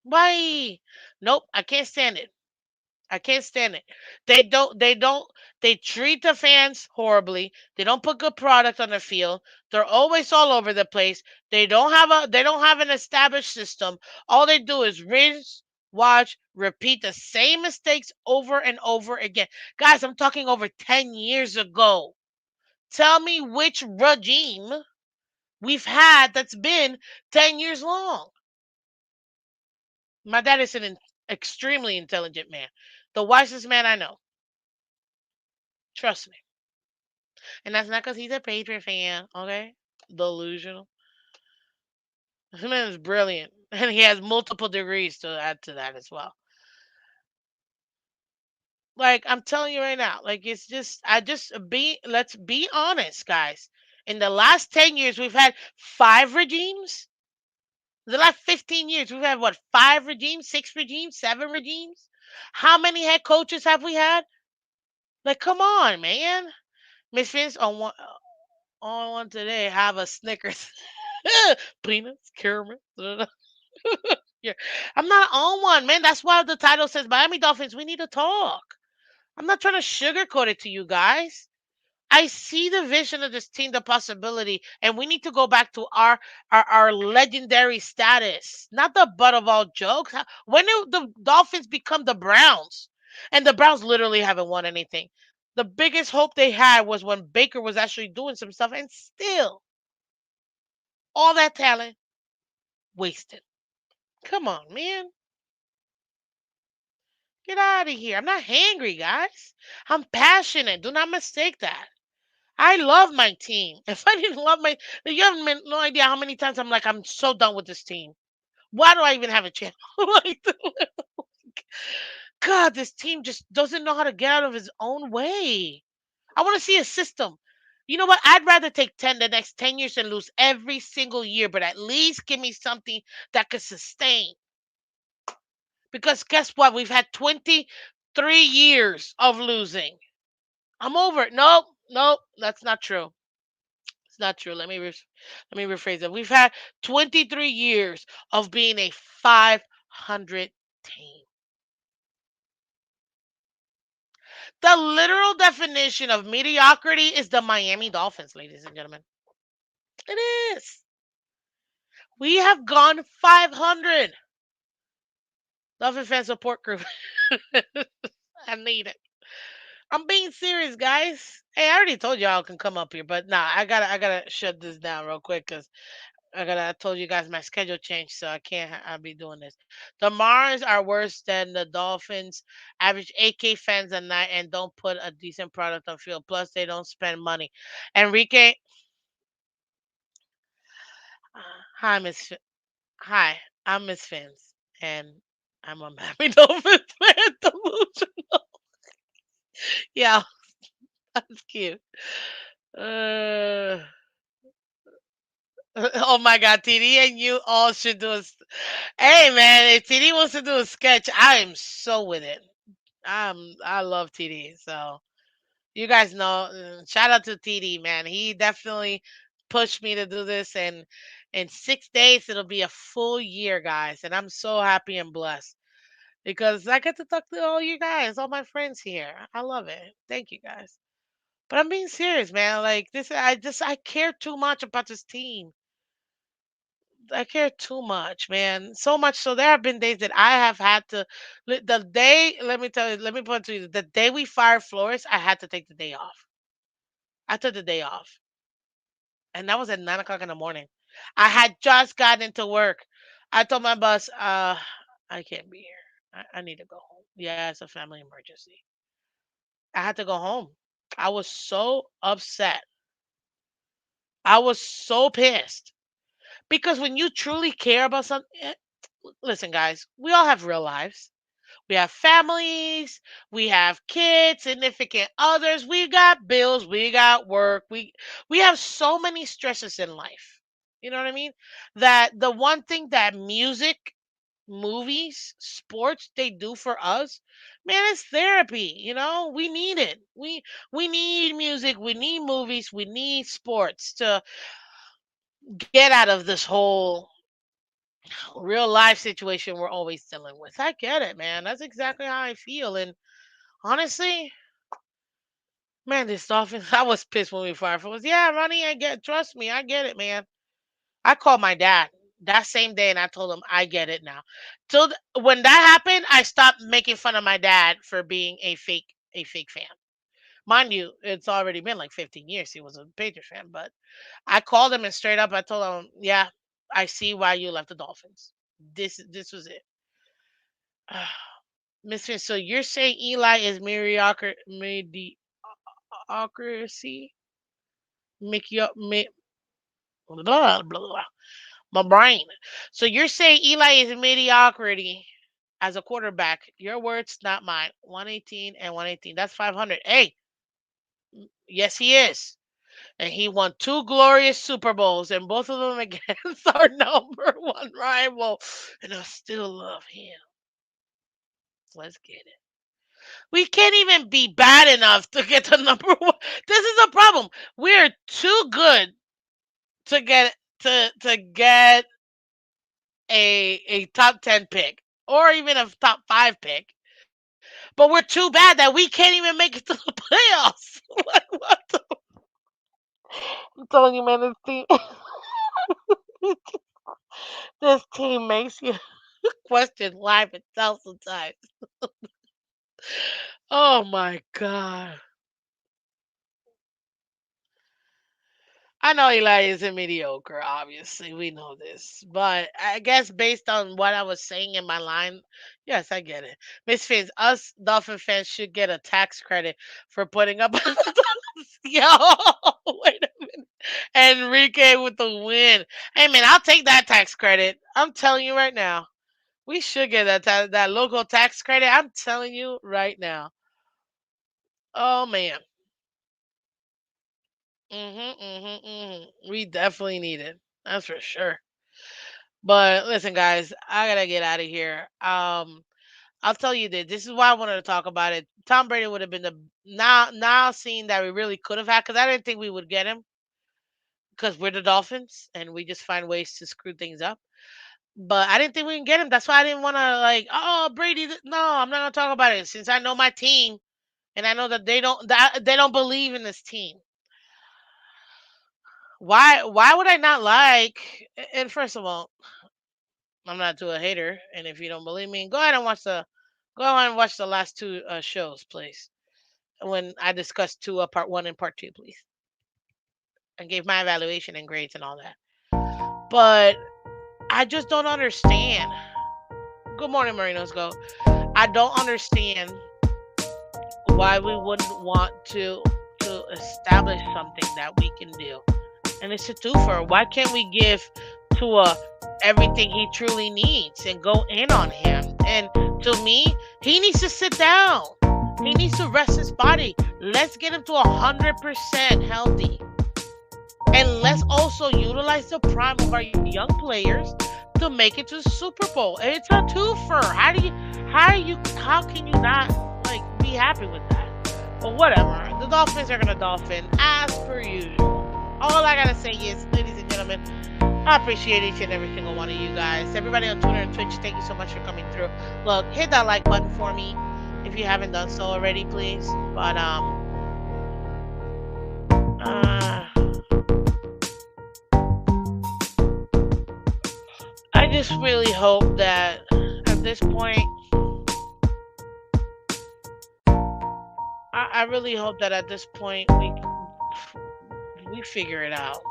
Why? Nope, I can't stand it. I can't stand it. They don't they treat the fans horribly. They don't put good product on the field. They're always all over the place. They don't have an established system. All they do is rinse, watch, repeat the same mistakes over and over again. Guys, I'm talking over 10 years ago. Tell me which regime we've had that's been 10 years long. My dad is an extremely intelligent man. The wisest man I know. Trust me. And that's not because he's a Patriot fan, okay? Delusional. This man is brilliant. And he has multiple degrees to add to that as well. Like, I'm telling you right now, like, it's just, let's be honest, guys. In the last 10 years, we've had 5 regimes. The last 15 years, we've had what, 5 regimes, 6 regimes, 7 regimes? How many head coaches have we had? Like, come on, man. Miss Vince on one today have a Snickers. Peanuts, caramel. Yeah. I'm not on one, man. That's why the title says Miami Dolphins. We need to talk. I'm not trying to sugarcoat it to you guys. I see the vision of this team, the possibility, and we need to go back to our legendary status, not the butt of all jokes. When did the Dolphins become the Browns? And the Browns literally haven't won anything. The biggest hope they had was when Baker was actually doing some stuff, and still, all that talent wasted. Come on, man. Get out of here. I'm not hangry, guys. I'm passionate. Do not mistake that. I love my team. If I didn't love my, you have no idea how many times I'm like, I'm so done with this team. Why do I even have a channel? Like, God, this team just doesn't know how to get out of its own way. I want to see a system. You know what? I'd rather take the next 10 years and lose every single year, but at least give me something that could sustain. Because guess what? We've had 23 years of losing. I'm over it. Nope, nope, that's not true. It's not true. Let me rephrase it. We've had 23 years of being a 500 team. The literal definition of mediocrity is the Miami Dolphins, ladies and gentlemen. It is. We have gone 500. Dolphin fan support group. I need it. I'm being serious, guys. Hey, I already told y'all I can come up here, but nah, I gotta shut this down real quick because I told you guys my schedule changed, so I can't. I'll be doing this. The Mars are worse than the Dolphins. Average 8K fans a night and don't put a decent product on field. Plus, they don't spend money. Enrique, hi Miss. Hi, I'm Miss Fins, and I'm a Miami Dolphins fan. Delusional. Yeah, that's cute. Uh, oh my God, TD and you all should do Hey man, if TD wants to do a sketch, I am so with it. I love TD. So you guys know, shout out to TD, man. He definitely pushed me to do this, and in 6 days it'll be a full year, guys, and I'm so happy and blessed. because I get to talk to all you guys, all my friends here. I love it. Thank you guys. But I'm being serious, man. Like this, I care too much about this team. I care too much, man. So much so there have been days that I have had to. The day, let me tell you, let me put it to you. The day we fired Flores, I had to take the day off. I took the day off, and that was at 9 o'clock in the morning. I had just gotten into work. I told my boss, I can't be here. I need to go home. Yeah, it's a family emergency. I had to go home. I was so upset. I was so pissed because when you truly care about something, listen, guys, we all have real lives. We have families, we have kids, significant others, we got bills, we got work, we have so many stresses in life. You know what I mean? That the one thing that music, movies, sports they do for us, man, it's therapy, We need it. We need music, we need movies, we need sports to get out of this whole real life situation we're always dealing with. I get it, man. That's exactly how I feel. And honestly, man, this Dolphins, I was pissed when we fired for us. Yeah, Ronnie, trust me, I get it, man. I called my dad that same day and I told him I get it now. When that happened, I stopped making fun of my dad for being a fake fan. Mind you, it's already been like 15 years he was a Patriots fan, but I called him and straight up I told him, yeah, I see why you left the Dolphins. This was it. Miss Finn, so you're saying Eli is mediocrity? Me, blah, blah, blah, my brain. So you're saying Eli is mediocrity as a quarterback. Your words, not mine. 118 and 118. That's 500. Hey, yes, he is. And he won two glorious Super Bowls, and both of them against our number one rival. And I still love him. Let's get it. We can't even be bad enough to get to number one. This is a problem. We're too good to get a top 10 pick or even a top 5 pick. But we're too bad that we can't even make it to the playoffs. What the, I'm telling you, man, this team makes you question life itself sometimes. Oh my god. I know Eli isn't mediocre, obviously. We know this. But I guess based on what I was saying in my line, yes, I get it. Miss Fizz, us Dolphin fans should get a tax credit for putting up. Yo, wait a minute. Enrique with the win. Hey, man, I'll take that tax credit. I'm telling you right now. We should get that local tax credit. I'm telling you right now. Oh, man. We definitely need it. That's for sure. But listen, guys, I gotta get out of here. I'll tell you this. This is why I wanted to talk about it. Tom Brady would have been the now seeing that we really could have had because I didn't think we would get him because we're the Dolphins and we just find ways to screw things up. But I didn't think we can get him. That's why I didn't want to like, oh Brady. No, I'm not gonna talk about it since I know my team and I know that they don't believe in this team. Why would I not like? And first of all, I'm not too a hater, and if you don't believe me, go ahead and watch the last two shows, please. When I discussed two part one and part two, please, and gave my evaluation and grades and all that. But I just don't understand. Good morning, Marinos. Go. I don't understand why we wouldn't want to establish something that we can do, and it's a twofer. Why can't we give Tua everything he truly needs and go in on him? And to me, he needs to sit down. He needs to rest his body. Let's get him to 100% healthy. And let's also utilize the prime of our young players to make it to the Super Bowl. And it's a twofer. How can you not like be happy with that? But whatever. The Dolphins are gonna dolphin as per usual. All I gotta say is, ladies and gentlemen, I appreciate each and every single one of you guys. Everybody on Twitter and Twitch, thank you so much for coming through. Look, hit that like button for me if you haven't done so already, please. But uh, I just really hope that at this point, I really hope that at this point we figure it out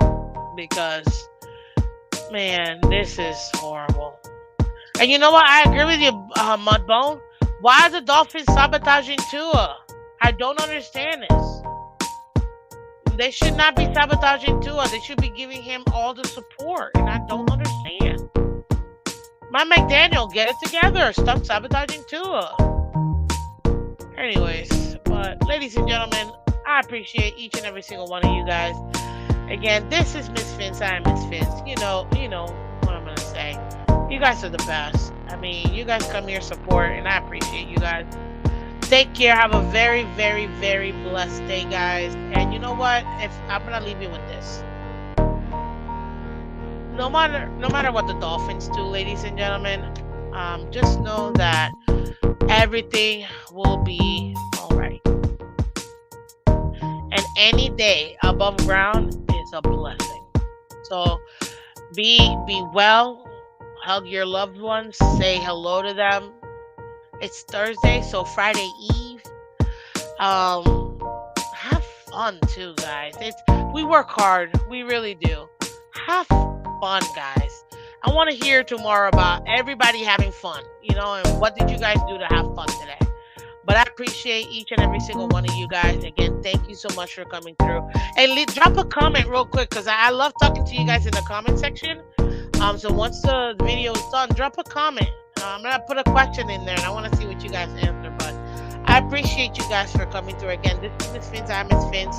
because man, this is horrible. And you know what? I agree with you, Mudbone. Why are the Dolphins sabotaging Tua? I don't understand this. They should not be sabotaging Tua. They should be giving him all the support, and I don't understand. My McDaniel, get it together. Stop sabotaging Tua. Anyways, but ladies and gentlemen, I appreciate each and every single one of you guys. Again, this is Miss Phins. I am Miss Phins. You know what I'm gonna say. You guys are the best. I mean, you guys come here support, and I appreciate you guys. Take care. Have a very, very, very blessed day, guys. And you know what? If I'm gonna leave you with this, no matter what the Dolphins do, ladies and gentlemen, just know that everything will be all right. And any day above ground is a blessing. So be well. Hug your loved ones. Say hello to them. It's Thursday, so Friday Eve. Have fun too, guys. We work hard, we really do. Have fun, guys. I want to hear tomorrow about everybody having fun, and what did you guys do to have fun today? But I appreciate each and every single one of you guys. Again, thank you so much for coming through. And drop a comment real quick because I love talking to you guys in the comment section. So once the video is done, drop a comment. I'm gonna put a question in there, and I want to see what you guys answer. But I appreciate you guys for coming through. Again, this is Miss Phins. I'm Miss Phins.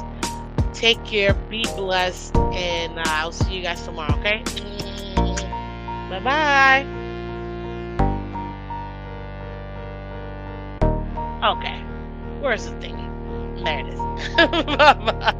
Take care, be blessed, and I'll see you guys tomorrow. Okay? Bye bye. Okay, where's the thingy? There it is. Bye bye.